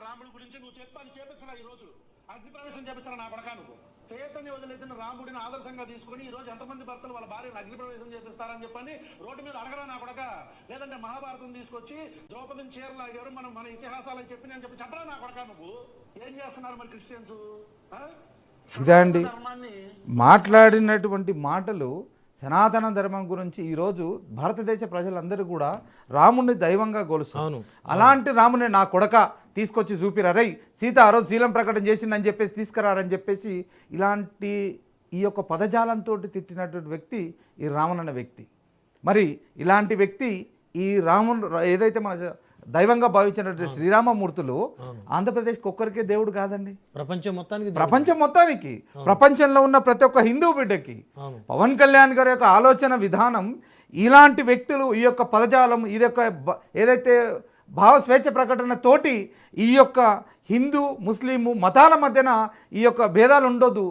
రాముడి గురించి నువ్వు చెప్పాలి చేపించిన ఈరోజు అగ్నిప్రవేశం చేపించిన నా కొడక నువ్వు చైతన్య వదిలేసిన రాముడిని ఆదర్శంగా తీసుకుని ఈ రోజు ఎంతమంది భర్తలు వాళ్ళ భార్యను అగ్నిప్రవేశం చేపిస్తారని చెప్పని రోడ్డు మీద అడగరా నా కొడక? లేదంటే మహాభారతం తీసుకొచ్చి ద్రౌపదిని చీరలాగారు మన ఇతిహాసాలని చెప్పి నేను చెప్పరా నా కొడక? నువ్వు ఏం చేస్తున్నారు మరి క్రిస్టియన్స్? ఇదే అండి మాట్లాడినటువంటి మాటలు. సనాతన ధర్మం గురించి ఈరోజు భారతదేశ ప్రజలందరూ కూడా రాముడిని దైవంగా కొలుస్తారు. అలాంటి రాముని నా కొడక తీసుకొచ్చి చూపిరరై సీత ఆ రోజు శీలం ప్రకటన చేసిందని చెప్పేసి తీసుకురారని చెప్పేసి ఇలాంటి ఈ యొక్క పదజాలంతో తిట్టినటువంటి వ్యక్తి ఈ రాముడు అనే వ్యక్తి. మరి ఇలాంటి వ్యక్తి ఈ రాముడు ఏదైతే మన దైవంగా భావించినటువంటి శ్రీరామమూర్తులు ఆంధ్రప్రదేశ్కి ఒక్కరికే దేవుడు కాదండి, ప్రపంచం మొత్తానికి ప్రపంచంలో ఉన్న ప్రతి ఒక్క హిందూ బిడ్డకి పవన్ కళ్యాణ్ గారి యొక్క ఆలోచన విధానం, ఇలాంటి వ్యక్తులు ఈ యొక్క పదజాలం ఇది యొక్క ఏదైతే భావ స్వేచ్ఛ ప్రకటన తోటి ఈ యొక్క హిందూ ముస్లిము మతాల మధ్యన ఈ యొక్క భేదాలు ఉండొద్దు,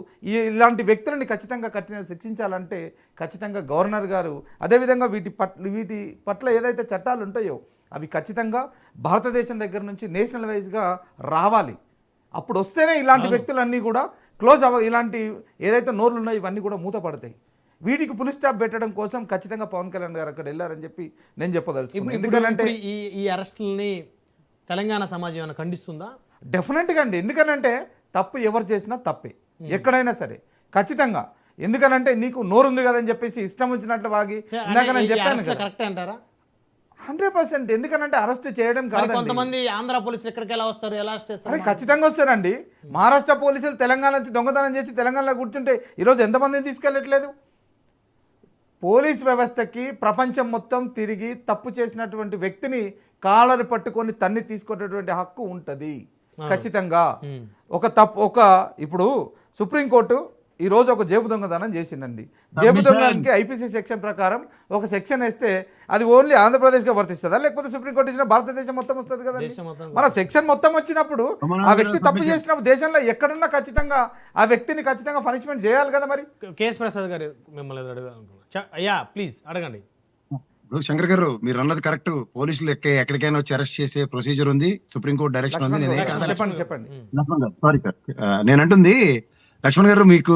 ఇలాంటి వ్యక్తులని ఖచ్చితంగా కఠినంగా శిక్షించాలంటే ఖచ్చితంగా గవర్నర్ గారు అదేవిధంగా వీటి పట్ల ఏదైతే చట్టాలు ఉంటాయో అవి ఖచ్చితంగా భారతదేశం దగ్గర నుంచి నేషనల్ వైజ్గా రావాలి. అప్పుడు వస్తేనే ఇలాంటి వ్యక్తులన్నీ కూడా క్లోజ్ ఇలాంటి ఏదైతే నోర్లు ఉన్నాయో ఇవన్నీ కూడా మూతపడతాయి. వీటికి పులి స్టాప్ పెట్టడం కోసం ఖచ్చితంగా పవన్ కళ్యాణ్ గారు అక్కడ వెళ్ళారని చెప్పి నేను చెప్పదలుచుకున్నాను. ఎందుకంటే ఈ అరెస్టులని తెలంగాణ సమాజం ఏమైనా ఖండిస్తుందా? డెఫినెట్గా అండి. ఎందుకనంటే తప్పు ఎవరు చేసినా తప్పే ఎక్కడైనా సరే ఖచ్చితంగా. ఎందుకనంటే నీకు నోరుంది కదని చెప్పేసి ఇష్టం వచ్చినట్లు వాగి ఇందాక నేను చెప్పాను కరెక్ట్ అంటారా? 100%. ఎందుకనంటే అరెస్ట్ చేయడం కాదు. కొంతమంది ఆంధ్ర పోలీసులు ఎక్కడికి ఎలా వస్తారు, ఎలా అరెస్ట్ చేస్తారు? ఖచ్చితంగా వస్తారండి. మహారాష్ట్ర పోలీసులు తెలంగాణ నుంచి దొంగతనం చేసి తెలంగాణలో కూర్చుంటే ఈరోజు ఎంతమందిని తీసుకెళ్ళట్లేదు? పోలీస్ వ్యవస్థకి ప్రపంచం మొత్తం తిరిగి తప్పు చేసినటువంటి వ్యక్తిని కాలరు పట్టుకొని తన్ని తీసుకునేటువంటి హక్కు ఉంటుంది ఖచ్చితంగా. ఇప్పుడు సుప్రీంకోర్టు ఈరోజు ఒక జేబు దొంగతనం చేసిందండి. జేబు దొంగతనానికి ఐపీసీ సెక్షన్ ప్రకారం ఒక సెక్షన్ వేస్తే అది ఓన్లీ ఆంధ్రప్రదేశ్గా వర్తిస్తుందా, లేకపోతే సుప్రీంకోర్టు ఇచ్చిన భారతదేశం మొత్తం వస్తుంది కదండి? మన సెక్షన్ మొత్తం వచ్చినప్పుడు ఆ వ్యక్తి తప్పు చేసినప్పుడు దేశంలో ఎక్కడున్నా ఖచ్చితంగా ఆ వ్యక్తిని ఖచ్చితంగా పనిష్మెంట్ చేయాలి కదా. మరి కేఎస్ ప్రసాద్ గారు మిమ్మల్ని అయ్యా ప్లీజ్ అడగండి. శంకర్ గారు మీరు అన్నది కరెక్ట్. పోలీసులు ఎక్కడికైనా వచ్చి అరెస్ట్ చేసే ప్రొసీజర్ ఉంది, సుప్రీంకోర్టు డైరెక్షన్ ఉంది. చెప్పండి. సారీ సార్, నేను అంటుంది లక్ష్మణ్ గారు మీకు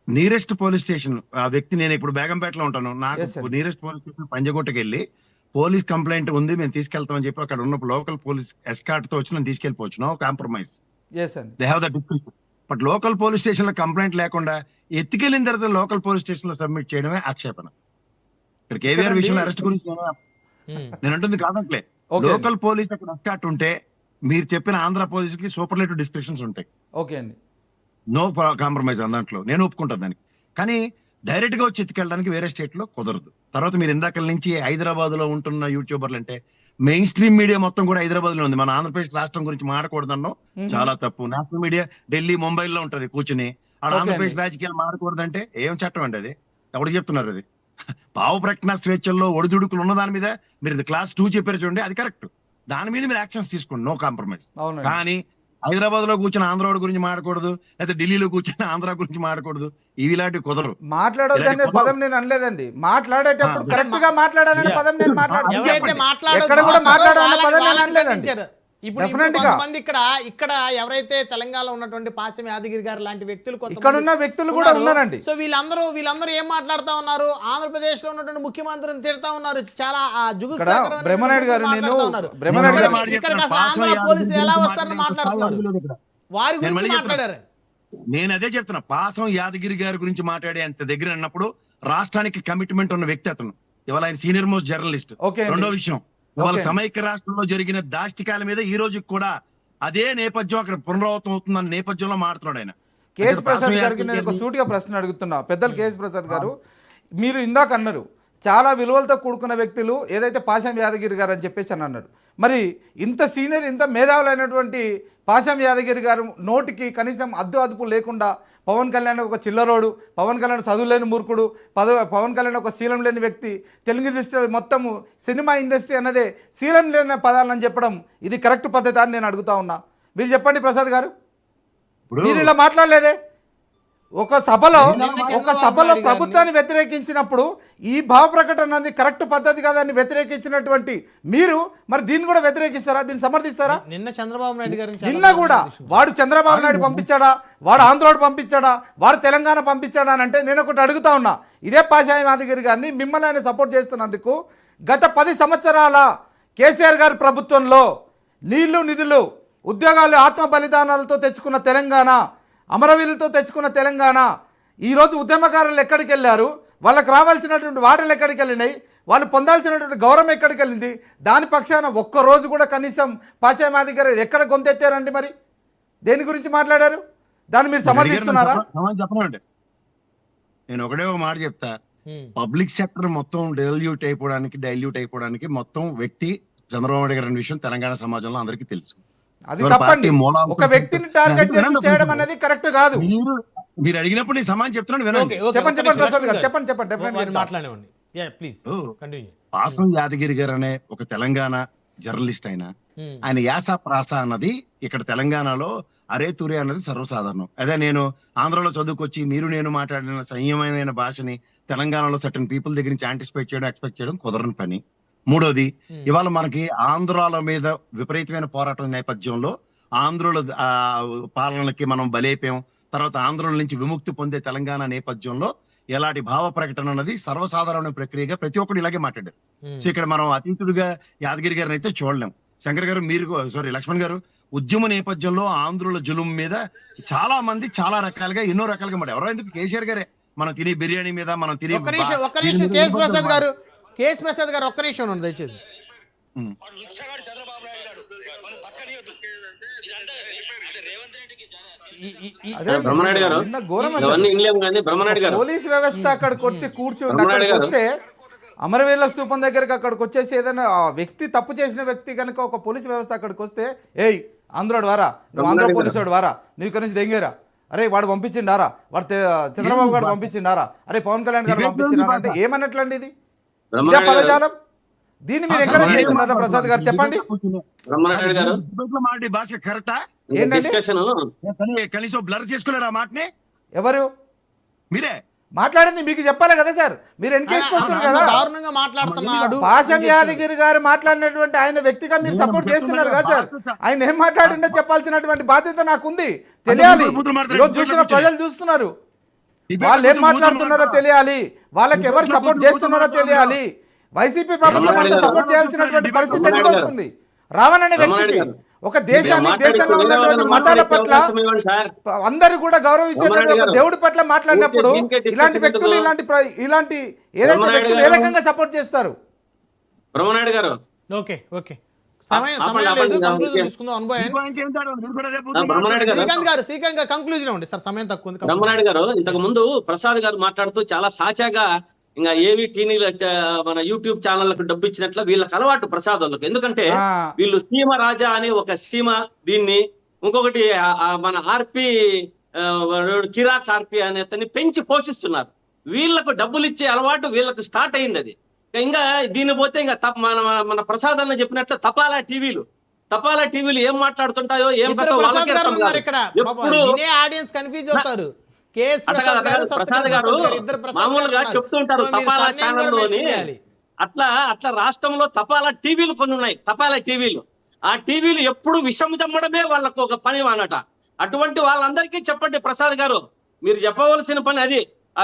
నియరెస్ట్ పోలీస్ స్టేషన్ ఆ వ్యక్తి, నేను ఇప్పుడు బేగంపేటలో ఉంటాను, నాకు నియరెస్ట్ పోలీస్ స్టేషన్ పంజగుట్టకి వెళ్ళి పోలీస్ కంప్లైంట్ ఉంది మేము తీసుకెళ్తామని చెప్పి అక్కడ ఉన్న లోకల్ పోలీస్ ఎస్కార్ట్ తో వచ్చి నేను తీసుకెళ్ళిపోవచ్చు. No compromise, they have the description. But local police station లో కంప్లైంట్ లేకుండా ఎత్తుకెళ్ళిన తర్వాత లోకల్ పోలీస్ స్టేషన్ లో సబ్మిట్ చేయడమే ఆక్షేపణ. ఇక్కడ కేవీఆర్ విషయంలో అరెస్ట్ గురించి నేను అంటుంది కాదంట్లే. లోకల్ పోలీస్ అక్కడ ఎస్కార్ట్ ఉంటే మీరు చెప్పిన ఆంధ్ర పోలీస్ కి సూపర్లేటివ్ డిస్క్రిప్షన్స్ ఉంటాయి. ఓకే అండి, నో కాంప్రమైజ్ దాంట్లో, నేను ఒప్పుకుంటాను దానికి. కానీ డైరెక్ట్ గా వచ్చి ఎత్తుకెళ్ళడానికి వేరే స్టేట్ లో కుదరదు. తర్వాత మీరు ఇందాక నుంచి హైదరాబాద్ లో ఉంటున్న యూట్యూబర్లు అంటే మెయిన్ స్ట్రీమ్ మీడియా మొత్తం కూడా హైదరాబాద్ లో ఉంది. మన ఆంధ్రప్రదేశ్ రాష్ట్రం గురించి మాట్లాడకూడదన్నాం, చాలా తప్పు. నేషనల్ మీడియా ఢిల్లీ, ముంబైలో ఉంటది కూర్చుని. ఆడ ఆంధ్రప్రదేశ్ రాజకీయాలు మారకూడదంటే ఏం చట్టం అండి అది? ఎవరు చెప్తున్నారు అది? భావ ప్రకటన స్వేచ్ఛల్లో ఒడిదుడుకులు ఉన్న దాని మీద మీరు క్లాస్ 2 చెప్పారు చూడండి, అది కరెక్ట్. దాని మీద మీరు యాక్షన్స్ తీసుకోండి, నో కాంప్రమైజ్. కానీ హైదరాబాద్ లో కూర్చొని ఆంధ్ర గురించి మాట్లాడకూడదు, లేదా ఢిల్లీలో కూర్చొని ఆంధ్ర గురించి మాట్లాడకూడదు, ఇలాంటివి కుదరరు. మాట్లాడొద్దనే పదం నేను అనలేదండి. మాట్లాడేటప్పుడు కరెక్ట్ గా మాట్లాడాలనే పదం నేను ఎవరైతే ఎక్కడ కూడా మాట్లాడాలనే పదం నేను అనలేదండి. ఇప్పుడు కొంతమంది ఇక్కడ ఎవరైతే తెలంగాణలో ఉన్నటువంటి పాశం యాదగిరి గారు లాంటి వ్యక్తులు ఇక్కడ ఉన్న వ్యక్తులు కూడా ఉన్నారండి. సో వీళ్ళందరూ ఏం మాట్లాడుతా ఉన్నారు? ఆంధ్రప్రదేశ్ లో ఉన్నటువంటి ముఖ్యమంత్రిని తిడతా ఉన్నారు. చాలా బ్రహ్మనాయుడు గారు పోలీసులు ఎలా వస్తారని మాట్లాడుతున్నారు. వారి గురించి మాట్లాడారు. నేను అదే చెప్తున్నా, పాసం యాదగిరి గారి గురించి మాట్లాడే అంత దగ్గర అన్నప్పుడు రాష్ట్రానికి కమిట్మెంట్ ఉన్న వ్యక్తి అతను. ఇవాళ ఆయన సీనియర్ మోస్ట్ జర్నలిస్ట్. రెండో విషయం, ఇవాళ సమైక్య రాష్ట్రంలో జరిగిన దాష్టికాల మీద ఈ రోజు కూడా అదే నేపథ్యం అక్కడ పునరావృతం అవుతుందన్న నేపథ్యంలో మాట్లాడుతున్నాడు ఆయన. కేఎస్ ప్రసాద్ గారికి నేను ఒక సూటిగా ప్రశ్న అడుగుతున్నా. పెద్దలు కేఎస్ ప్రసాద్ గారు, మీరు ఇందాక అన్నారు చాలా విలువలతో కూడుకున్న వ్యక్తులు ఏదైతే పాశం యాదగిరి గారు అని చెప్పేసి అని అన్నారు. మరి ఇంత సీనియర్, ఇంత మేధావులైనటువంటి పాశం యాదగిరి గారు నోటికి కనీసం అదుపు లేకుండా పవన్ కళ్యాణ్ ఒక చిల్లరోడు, పవన్ కళ్యాణ్ చదువులేని మూర్ఖుడు, పవన్ కళ్యాణ్ ఒక శీలం లేని వ్యక్తి, తెలుగు ఇండస్ట్రీ మొత్తము సినిమా ఇండస్ట్రీ అన్నదే శీలం లేని పదాలని చెప్పడం ఇది కరెక్ట్ పద్ధతి అని నేను అడుగుతా ఉన్నా. మీరు చెప్పండి ప్రసాద్ గారు, మీరు ఇలా మాట్లాడలేదే. ఒక సభలో ప్రభుత్వాన్ని వ్యతిరేకించినప్పుడు ఈ భావ ప్రకటన అనేది కరెక్ట్ పద్ధతి కాదని వ్యతిరేకించినటువంటి మీరు మరి దీన్ని కూడా వ్యతిరేకిస్తారా? దీన్ని సమర్థిస్తారా? నిన్న చంద్రబాబు నాయుడు గారు నిన్న కూడా వాడు చంద్రబాబు నాయుడు పంపించాడా, వాడు ఆంధ్రోడు పంపించాడా, వాడు తెలంగాణ పంపించాడా అని అంటే నేను ఒకటి అడుగుతా ఉన్నా. ఇదే పాశం యాదగిరి గారిని మిమ్మల్ని ఆయన సపోర్ట్ చేస్తున్నందుకు గత 10 సంవత్సరాల కేసీఆర్ గారి ప్రభుత్వంలో నీళ్లు, నిధులు, ఉద్యోగాలు, ఆత్మ బలిదానాలతో తెచ్చుకున్న తెలంగాణ, అమరవీరులతో తెచ్చుకున్న తెలంగాణ, ఈరోజు ఉద్యమకారులు ఎక్కడికి వెళ్ళారు, వాళ్ళకు రావాల్సినటువంటి వాటలు ఎక్కడికి వెళ్ళినాయి, వాళ్ళు పొందాల్సినటువంటి గౌరవం ఎక్కడికి వెళ్ళింది, దాని పక్షాన ఒక్కరోజు కూడా కనీసం పాశం యాదగిరి ఎక్కడ గొంతెత్తారండి? మరి దేని గురించి మాట్లాడారు? దాన్ని మీరు సమర్థిస్తున్నారా? చెప్పనండి, నేను ఒకటే ఒక మాట చెప్తా. పబ్లిక్ సెక్టర్ మొత్తం డైల్యూట్ అయిపోవడానికి మొత్తం వ్యక్తి చంద్రబాబు నాయుడు గారి అనే విషయం తెలంగాణ సమాజంలో అందరికీ తెలుసు. అది తప్పండి. ఒక వ్యక్తిని టార్గెట్ చేసి చేయడం అనేది కరెక్ట్ కాదు. మీరు అడిగినప్పుడు నేను సమాధానం చెప్తున్నాను, వినండి. చెప్పండి ప్రసాద్ గారు, చెప్పండి. మాట్లాడండి. పాసం యాదగిరి గారు అనే ఒక తెలంగాణ జర్నలిస్ట్ ఆయన యాస ప్రాస అన్నది ఇక్కడ తెలంగాణలో అరే తురే అన్నది సర్వసాధారణం. అదే నేను ఆంధ్రలో చదువుకొచ్చి మీరు నేను మాట్లాడిన సంయమమైన భాషని తెలంగాణలో సర్టన్ పీపుల్ దగ్గర నుంచి యాంటిసిపేట్ చేయడం, ఎక్స్పెక్ట్ చేయడం కుదరని పని. మూడోది, ఇవాళ మనకి ఆంధ్రాల మీద విపరీతమైన పోరాటం నేపథ్యంలో ఆంధ్రుల పాలనకి మనం బలైపోయాం. తర్వాత ఆంధ్రుల నుంచి విముక్తి పొందే తెలంగాణ నేపథ్యంలో ఎలాంటి భావ ప్రకటన అన్నది సర్వసాధారణ ప్రక్రియగా ప్రతి ఒక్కరు ఇలాగే మాట్లాడారు. సో ఇక్కడ మనం అతీతుడిగా యాదగిరి గారిని అయితే చూడలేం. శంకర్ గారు, లక్ష్మణ్ గారు, ఉద్యమ నేపథ్యంలో ఆంధ్రుల జులుం మీద చాలా మంది చాలా రకాలుగా ఎన్నో రకాలుగా మాట. ఎవరో ఎందుకు కేసీఆర్ గారే మనం తినే బిర్యానీ మీద, మనం తినే కేఎస్ ప్రసాద్ గారు ఒక్క నిమిషం ఉండండి దయచేసి. పోలీస్ వ్యవస్థ అక్కడికి వచ్చి కూర్చుని వస్తే అమరవీరుల స్తూపం దగ్గరికి అక్కడికి వచ్చేసి ఏదైనా వ్యక్తి తప్పు చేసిన వ్యక్తి కనుక ఒక పోలీస్ వ్యవస్థ అక్కడికి వస్తే, ఏయ్ ఆంధ్రోడు వారా, నువ్వు ఆంధ్ర పోలీసు వాడు వారా, నువ్వు ఇక్కడ నుంచి దెంగేరా, అరే వాడు పంపించిండారా, వాడు చంద్రబాబు గారు పంపించిండారా, అరే పవన్ కళ్యాణ్ గారు పంపించినారా అంటే ఏమన్నట్లండి? ఇది ఇదే పదజాలం. దీన్ని మీరు ఎంకరేజ్ చేస్తున్నారా ప్రసాద్ గారు? చెప్పండి. భాష కరెక్టా? ఏంటంటే కనీసం బ్లర్ చేసుకోలేరా మాటని? ఎవరు మీరే మాట్లాడింది మీకు చెప్పాలి కదా సార్, మీరు ఎన్కేసుకొస్తారు కదా. పాశం యాదగిరి గారు మాట్లాడినటువంటి ఆయన వ్యక్తిగా మీరు సపోర్ట్ చేస్తున్నారు కదా సార్. ఆయన ఏం మాట్లాడిందో చెప్పాల్సినటువంటి బాధ్యత నాకుంది, తెలియాలి. ఈరోజు చూసిన ప్రజలు చూస్తున్నారు, వాళ్ళు ఏం మాట్లాడుతున్నారో తెలియాలి, వాళ్ళకి ఎవరు సపోర్ట్ చేస్తున్నారో తెలియాలి. వైసీపీ ప్రభుత్వం అంతా సపోర్ట్ చేయాల్సినటువంటి పరిస్థితి ఎందుకు వస్తుంది? రావణ్ అనే వ్యక్తికి ఒక దేశాన్ని, దేశంలో ఉన్నటువంటి మతాల పట్ల అందరూ కూడా గౌరవించేటువంటి ఒక దేవుడి పట్ల మాట్లాడినప్పుడు ఇలాంటి వ్యక్తులు ఇలాంటి ఏదైతే వ్యక్తులు ఏ రకంగా సపోర్ట్ చేస్తారు? బ్రహ్మనాయుడు గారు, ఓకే ఓకే, బ్రహ్మనాయుడు గారు ఇంతకు ముందు ప్రసాద్ గారు మాట్లాడుతూ చాలా సాచాగా ఇంకా ఏవి టీనీల మన యూట్యూబ్ ఛానళ్లకు డబ్బు ఇచ్చినట్లు వీళ్ళకి అలవాటు ప్రసాద్ వాళ్ళకు. ఎందుకంటే ఆ, వీళ్ళు సీమ రాజా అనే ఒక సీమ, దీన్ని ఇంకొకటి మన ఆర్పి కిరాక్ ఆర్పి అనే అతన్ని పెంచి పోషిస్తున్నారు. వీళ్ళకు డబ్బులు ఇచ్చే అలవాటు వీళ్ళకు స్టార్ట్ అయింది. అది ఇంకా దీన్ని పోతే ఇంకా మన ప్రసాద్ అన్న చెప్పినట్లు తపాలా టీవీలు ఏం మాట్లాడుతుంటాయో ఏం కథ వాళ్ళకే అర్థం కాదు. ఎప్పుడు ఆడియన్స్ కన్ఫ్యూజ్ అవుతారు. కేఎస్ అట్లా కాదు, ప్రసాద్ గారు మామూలుగా చెప్తుంటారు తపాలా ఛానల్లోని. అట్లా రాష్ట్రంలో తపాలా టీవీలు కొన్ని ఉన్నాయి. తపాలా టీవీలు, ఆ టీవీలు ఎప్పుడు విషం చమ్మడమే వాళ్ళకు ఒక పని అన్నట. అటువంటి వాళ్ళందరికీ చెప్పండి ప్రసాద్ గారు, మీరు చెప్పవలసిన పని అది. ఆ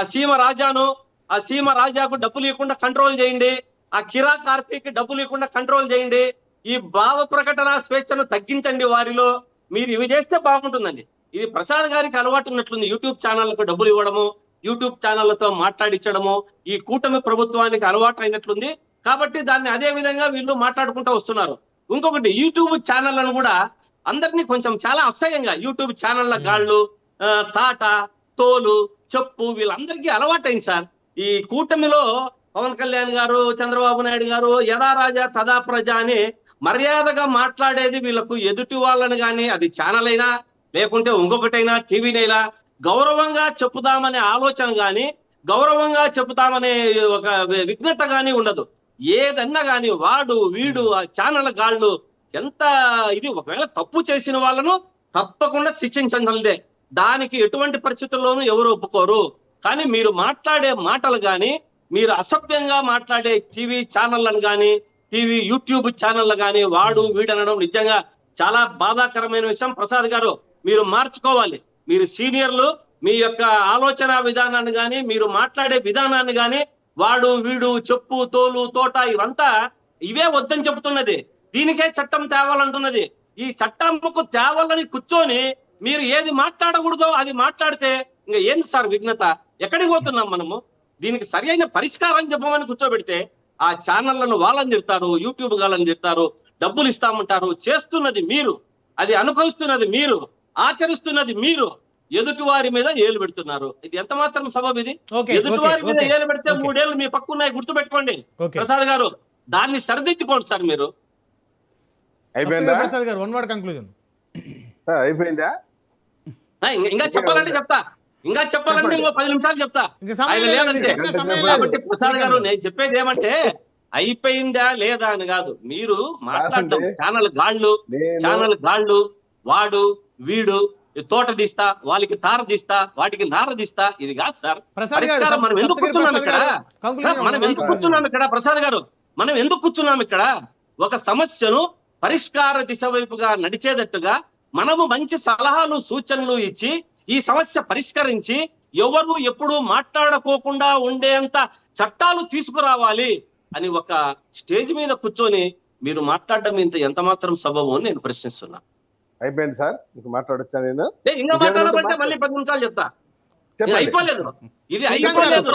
సీమ రాజాకు డబ్బులు ఇవ్వకుండా కంట్రోల్ చేయండి. ఆ కిరాక్ ఆర్పీకి డబ్బులు ఇవ్వకుండా కంట్రోల్ చేయండి. ఈ భావ ప్రకటన స్వేచ్ఛను తగ్గించండి వారిలో. మీరు ఇవి చేస్తే బాగుంటుందండి. ఇది ప్రసాద్ గారికి అలవాటు ఉన్నట్లుంది. యూట్యూబ్ ఛానళ్లకు డబ్బులు ఇవ్వడము, యూట్యూబ్ ఛానళ్లతో మాట్లాడించడము ఈ కూటమి ప్రభుత్వానికి అలవాటు అయినట్లుంది. కాబట్టి దాన్ని అదే విధంగా వీళ్ళు మాట్లాడుకుంటూ వస్తున్నారు. ఇంకొకటి, యూట్యూబ్ ఛానళ్లను కూడా అందరినీ కొంచెం చాలా అసహ్యంగా యూట్యూబ్ ఛానళ్ల గాళ్ళు, తాట, తోలు, చెప్పు వీళ్ళందరికీ అలవాటైంది సార్. ఈ కూటమిలో పవన్ కళ్యాణ్ గారు, చంద్రబాబు నాయుడు గారు యథా రాజా తదా ప్రజ అని మర్యాదగా మాట్లాడేది వీళ్ళకు ఎదుటి వాళ్ళని కానీ, అది ఛానల్ అయినా లేకుంటే ఇంకొకటైనా టీవీనైనా గౌరవంగా చెప్పుదామనే ఆలోచన గాని, గౌరవంగా చెప్పుదామనే ఒక విఘ్నత గాని ఉండదు. ఏదన్నా గాని వాడు వీడు ఆ ఛానల్ గాళ్ళు ఎంత ఇది, ఒకవేళ తప్పు చేసిన వాళ్ళను తప్పకుండా శిక్షించగలదే. దానికి ఎటువంటి పరిస్థితుల్లోనూ ఎవరు ఒప్పుకోరు. కానీ మీరు మాట్లాడే మాటలు గాని, మీరు అసభ్యంగా మాట్లాడే టీవీ ఛానళ్లను గాని, టీవీ యూట్యూబ్ ఛానళ్ళు గాని వాడు వీడనడం నిజంగా చాలా బాధాకరమైన విషయం. ప్రసాద్ గారు, మీరు మార్చుకోవాలి. మీరు సీనియర్లు, మీ యొక్క ఆలోచన విధానాన్ని గాని, మీరు మాట్లాడే విధానాన్ని గాని, వాడు వీడు, చెప్పు, తోలు, తోట ఇవంతా ఇవే వద్దని చెబుతున్నది. దీనికే చట్టం తేవాలంటున్నది. ఈ చట్టంకు తేవాలని కూర్చొని మీరు ఏది మాట్లాడకూడదో అది మాట్లాడితే ఇంకా ఏంది సార్ విఘ్నత? ఎక్కడికి పోతున్నాం మనము? దీనికి సరి అయిన పరిష్కారం చెప్పమని కూర్చోబెడితే ఆ ఛానళ్లను వాళ్ళని తిడతారు, యూట్యూబ్ వాళ్ళని తిడతారు, డబ్బులు ఇస్తామంటారు. చేస్తున్నది మీరు, అది అనుభవిస్తున్నది మీరు, ఆచరిస్తున్నది మీరు. ఎదుటి వారి మీద ఏలు పెడుతున్నారు. ఇది ఎంత మాత్రం సబబు? ఇది ఎదుటి వారి మీద ఏలు పెడితే 3 ఏళ్ళు మీ పక్కున్నాయి, గుర్తుపెట్టుకోండి ప్రసాద్ గారు. దాన్ని సరిదిద్దుకోండి సార్ మీరు. అయిపోయిందా ప్రసాద్ గారు, వన్ వర్డ్ కంక్లూజన్ అయిపోయిందా? ఇంకా చెప్పాలంటే చెప్తా, ఇంకా చెప్పాలంటే ఇంకో 10 నిమిషాలు చెప్తా. ఆయన లేదంటే. కాబట్టి ప్రసాద్ గారు, నేను చెప్పేది ఏమంటే అయిపోయిందా లేదా అని కాదు, మీరు మాట్లాడడం ఛానల్ గాళ్ళు వాడు వీడు తోట తీస్తా, వాళ్ళకి తార తీస్తా, వాటికి నార తీస్తా, ఇది కాదు సార్ పరిష్కారం. మనం ఎందుకు కూర్చున్నాం ఇక్కడ? ప్రసాద్ గారు, మనం ఎందుకు కూర్చున్నాం ఇక్కడ? ఒక సమస్యను పరిష్కార దిశ వైపుగా నడిచేటట్టుగా మనము మంచి సలహాలు సూచనలు ఇచ్చి ఈ సమస్య పరిష్కరించి ఎవరు ఎప్పుడు మాట్లాడుకోకుండా ఉండేంత చట్టాలు తీసుకురావాలి అని ఒక స్టేజ్ మీద కూర్చొని మీరు మాట్లాడడం ఎంత మాత్రం సబబు అని నేను ప్రశ్నిస్తున్నా. అయిపోయింది సార్, మీకు మాట్లాడొచ్చా? నేను ఇంకా మాట్లాడాలంటే మళ్ళీ 10 నిమిషాలు చెప్తా. అయిపోలేదు, ఇది అయిపోలేదు.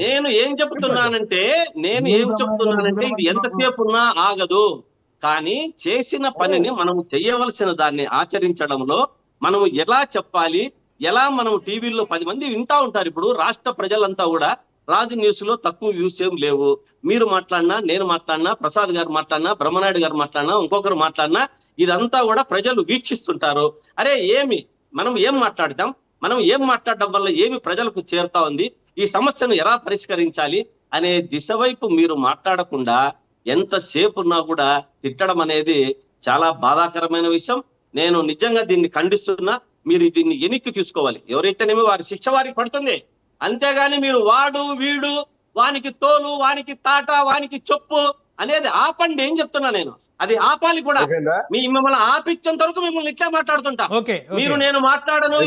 నేను ఏం చెప్తున్నానంటే ఇది ఎంతసేపు ఉన్నా ఆగదు. కానీ చేసిన పనిని మనం చేయవలసిన దాన్ని ఆచరించడంలో మనము ఎలా చెప్పాలి, ఎలా మనం టీవీల్లో 10 మంది వింటా ఉంటారు. ఇప్పుడు రాష్ట్ర ప్రజలంతా కూడా రాజు న్యూస్ లో తక్కువ వ్యూస్ ఏం లేవు. మీరు మాట్లాడినా, నేను మాట్లాడినా, ప్రసాద్ గారు మాట్లాడినా, బ్రహ్మనాయుడు గారు మాట్లాడినా, ఇంకొకరు మాట్లాడినా ఇదంతా కూడా ప్రజలు వీక్షిస్తుంటారు. అరే మనం ఏం మాట్లాడతాం, మనం ఏం మాట్లాడడం వల్ల ఏమి ప్రజలకు చేరుతా ఉంది, ఈ సమస్యను ఎలా పరిష్కరించాలి అనే దిశ వైపు మీరు మాట్లాడకుండా ఎంతసేపు ఉన్నా కూడా తిట్టడం అనేది చాలా బాధాకరమైన విషయం. నేను నిజంగా దీన్ని ఖండిస్తున్నా. మీరు దీన్ని ఎనిక్కి తీసుకోవాలి. ఎవరైతేనేమో వారి శిక్ష వారికి పడుతుంది. అంతేగాని మీరు వాడు వీడు, వానికి తోలు, వానికి తాట, వానికి చెప్పు అనేది ఆపండి. ఏం చెప్తున్నా నేను, అది ఆపాలి కూడా. మిమ్మల్ని ఆపించేంత వరకు మిమ్మల్ని ఇట్లా మాట్లాడుతుంటా. మీరు నేను మాట్లాడను,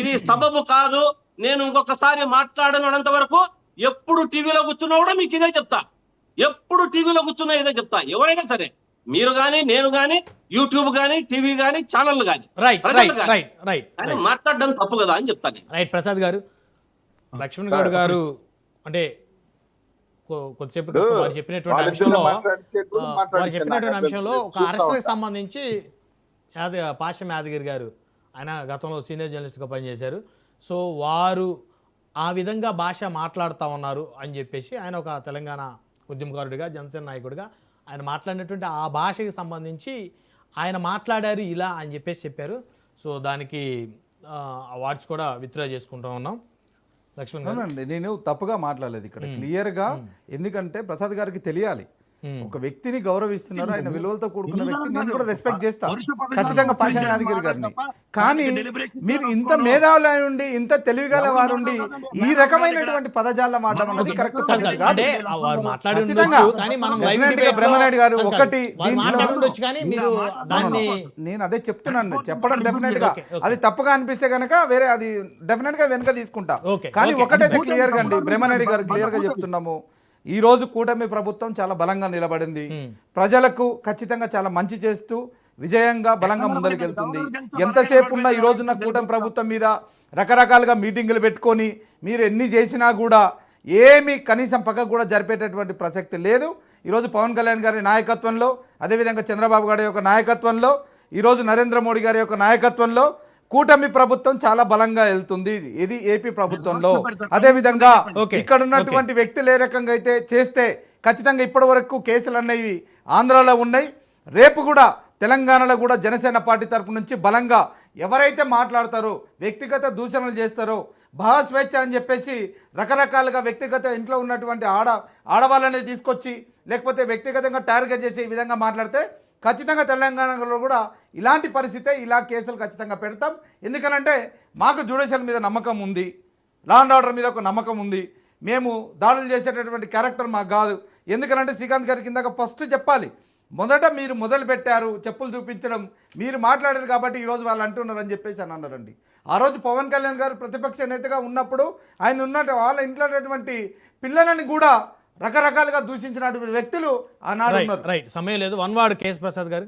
ఇది సబబు కాదు, నేను ఇంకొకసారి మాట్లాడను అన్నంత వరకు ఎప్పుడు టీవీలో కూర్చున్నా కూడా మీకు ఇదే చెప్తా. ఎప్పుడు టీవీలో కూర్చున్నా ఇదే చెప్తా. ఎవరైనా సరే, మీరు గాని, నేను గాని, యూట్యూబ్ గాని, టీవీ గాని, ఛానల్ గాని, మాట్లాడడం తప్పు కదా అని చెప్తాను. రైట్ ప్రసాద్ గారు. లక్ష్మణ్ గౌడ్ గారు అంటే కొద్దిసేపు వారు చెప్పినటువంటి అంశంలో ఒక అరెస్ట్కి సంబంధించి పాశం యాదగిరి గారు, ఆయన గతంలో సీనియర్ జర్నలిస్ట్గా పనిచేశారు. సో వారు ఆ విధంగా భాష మాట్లాడుతూ ఉన్నారు అని చెప్పేసి ఆయన ఒక తెలంగాణ ఉద్యమకారుడిగా జనసేన నాయకుడిగా ఆయన మాట్లాడినటువంటి ఆ భాషకి సంబంధించి ఆయన మాట్లాడారు ఇలా అని చెప్పేసి చెప్పారు. సో దానికి అవార్డ్స్ కూడా విత్డ్రా చేసుకుంటూ ఉన్నాం. లక్ష్మణ్ గారు అవునండి, నేను తప్పుగా మాట్లాడలేదు ఇక్కడ, క్లియర్గా. ఎందుకంటే ప్రసాద్ గారికి తెలియాలి, ఒక వ్యక్తిని గౌరవిస్తున్నారు, ఆయన విలువలతో కూడుకున్న వ్యక్తి, నేను కూడా రెస్పెక్ట్ చేస్తా ఖచ్చితంగా పాషాణ యాదగిరి గారిని. కానీ మీరు ఇంత మేధావులు ఉండి, ఇంత తెలివిగల వారుండి ఈ రకమైనటువంటి పదజాలం వాడడం అన్నది కరెక్ట్ పద్ధతి కాదు. అంటే వారు మాట్లాడి ఖచ్చితంగా ఉండొచ్చు, కానీ మనం live Definitely గా debate లో బ్రహ్మనాయుడు గారు కాదు, ఒకటి వారు దీంట్లో మాట్లాడి ఉండొచ్చు, కానీ మీరు దాన్ని నేను అదే చెప్తున్నాను, చెప్పడం డెఫినెట్ గా ఓకే. అది తప్పుగా అనిపిస్తే గనక వేరే అది డెఫినెట్ గా వెనక తీసుకుంటా. ఓకే. కానీ ఓకే. ఒకటైతే క్లియర్ గా అండి, బ్రహ్మనాయుడు గారు క్లియర్ గా చెప్తున్నాము, ఈ రోజు కూటమి ప్రభుత్వం చాలా బలంగా నిలబడింది, ప్రజలకు ఖచ్చితంగా చాలా మంచి చేస్తూ విజయంగా బలంగా ముందరికెళ్తుంది. ఎంతసేపు ఉన్న ఈ రోజున్న కూటమి ప్రభుత్వం మీద రకరకాలుగా మీటింగులు పెట్టుకొని మీరు ఎన్ని చేసినా కూడా ఏమీ కనీసం పక్కకు కూడా జరిపేటటువంటి ప్రసక్తి లేదు. ఈరోజు పవన్ కళ్యాణ్ గారి నాయకత్వంలో, అదేవిధంగా చంద్రబాబు గారి యొక్క నాయకత్వంలో, ఈరోజు నరేంద్ర మోడీ గారి యొక్క నాయకత్వంలో కూటమి ప్రభుత్వం చాలా బలంగా వెళ్తుంది. ఇది ఏపీ ప్రభుత్వంలో. అదేవిధంగా ఇక్కడ ఉన్నటువంటి వ్యక్తులు ఏ రకంగా అయితే చేస్తే ఖచ్చితంగా ఇప్పటి వరకు కేసులు అనేవి ఆంధ్రాలో ఉన్నాయి, రేపు కూడా తెలంగాణలో కూడా జనసేన పార్టీ తరపు నుంచి బలంగా ఎవరైతే మాట్లాడతారో, వ్యక్తిగత దూషణలు చేస్తారో, భావస్వేచ్ఛ అని చెప్పేసి రకరకాలుగా వ్యక్తిగత ఇంట్లో ఉన్నటువంటి ఆడవాళ్ళని తీసుకొచ్చి లేకపోతే వ్యక్తిగతంగా టార్గెట్ చేసి ఈ విధంగా మాట్లాడితే ఖచ్చితంగా తెలంగాణలో కూడా ఇలాంటి పరిస్థితే, ఇలా కేసులు ఖచ్చితంగా పెడతాం. ఎందుకనంటే మాకు జ్యుడిషియల్ మీద నమ్మకం ఉంది, లా అండ్ ఆర్డర్ మీద ఒక నమ్మకం ఉంది. మేము దాడులు చేసేటటువంటి క్యారెక్టర్ మాకు కాదు. ఎందుకనంటే శ్రీకాంత్ గారి కింద ఫస్ట్ చెప్పాలి, మొదట మీరు మొదలు పెట్టారు చెప్పులు చూపించడం, మీరు మాట్లాడారు కాబట్టి ఈరోజు వాళ్ళు అంటున్నారు అని చెప్పేసి అని అన్నారండి. ఆ రోజు పవన్ కళ్యాణ్ గారు ప్రతిపక్ష నేతగా ఉన్నప్పుడు ఆయన వాళ్ళ ఇంట్లో ఉన్నటువంటి పిల్లలని కూడా రకరకాలుగా దూషించినటువంటి వ్యక్తులు ఆనాడు ఉన్నారు. రైట్, సమయం లేదు. వన్ వార్డ్ కేఎస్ ప్రసాద్ గారు.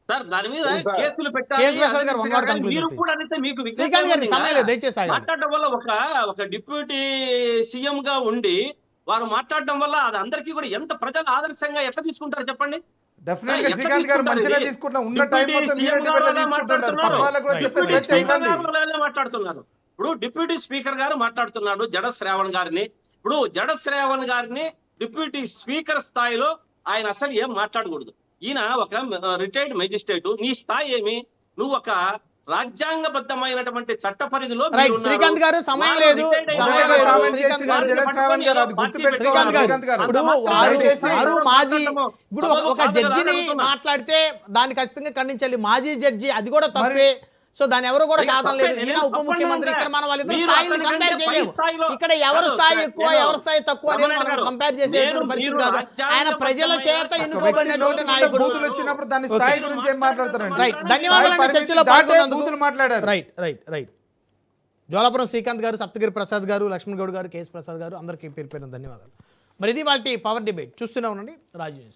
సార్ దాని మీద అవును సార్. కేసులు పెట్టాలి, కేసు ప్రసాద్ గారు అది one word కానీ conclusion మీరు please. కూడా అంటే మీకు విజ్ఞప్తి శ్రీకాంత్ గారి ఉంది సమయం కదా. లేదు, దయచేసి ఆగండి. మాట్లాడడం వల్ల ఒక డిప్యూటీ సీఎం గా ఉండి వారు మాట్లాడడం వల్ల అది అందరికీ కూడా ఎంత ప్రజలు ఆదర్శంగా ఎట్లా తీసుకుంటారు చెప్పండి. డెఫినెట్ గా ఎట్లా శ్రీకాంత్ గారు తీసుకుంటారు మంచిగా ఇది? తీసుకుంటున్నా, ఉన్న డిప్యూటీ టైం మొత్తం మీరే సీఎం డిబేట్ గారు తీసుకుంటున్నారు, మాట్లాడుతున్నారు. పక్క వాళ్ళకు కూడా చెప్పే డిప్యూటీ స్వేచ్ఛ స్పీకర్ ఇవ్వండి. గారు మాట్లాడుతున్నారు. ఇప్పుడు డిప్యూటీ స్పీకర్ గారు మాట్లాడుతున్నాడు జడ శ్రావణ్ గారిని. ఇప్పుడు జడ శ్రావణ్ గారిని డిప్యూటీ స్పీకర్ స్థాయిలో ఆయన అసలు ఏం మాట్లాడకూడదు. ఈయన ఒక రిటైర్డ్ మెజిస్ట్రేట్, నీ స్థాయి ఏమి? నువ్వు ఒక రాజ్యాంగబద్ధమైనటువంటి చట్ట పరిధిలో రైట్, శ్రీకాంత్ గారు సమయం లేదు. మొదటగా కామెంట్ చేసిన జనశ్రావణ్ గారు అది గుర్తుపెట్టుకోవాలి. శ్రీకాంత్ గారు, శ్రీకాంత్ గారు ఇప్పుడు దయచేసి వారు మాజీ, ఇప్పుడు ఒక జడ్జిని మాట్లాడితే దాన్ని ఖచ్చితంగా ఖండించాలి. మాజీ జడ్జి అది కూడా తప్పే. సో దాని ఎవరు కూడా కాదనలేదు. ఈయన ఉప ముఖ్యమంత్రి. ఇక్కడ మనం వాళ్ళిద్దరు స్థాయిని కంపేర్ చేయలేము. ఇక్కడ ఎవరు స్థాయి ఎక్కువ ఎవరి స్థాయి తక్కువ అనేది మనం కంపేర్ చేసేటువంటి పరిస్థితి కాదు. ఆయన ప్రజల చేత ఎన్నుకోబడినటువంటి నాయకుడు. బూతులు వచ్చినప్పుడు దాని స్థాయి గురించి ఏం మాట్లాడతారండి? రైట్, ధన్యవాదాలు చర్చలో పాల్గొన్నందుకు. బూతులు మాట్లాడారు. Right right right. Jwalapuram Srikanth గారు, సప్తగిరి ప్రసాద్ గారు, లక్ష్మణ్ గౌడ్ గారు, కేఎస్ ప్రసాద్ గారు, అందరికీ పేరు పేరున ధన్యవాదాలు. మరి ఇది వాటి పవర్ డిబేట్ చూస్తూనే ఉండండి రాజు.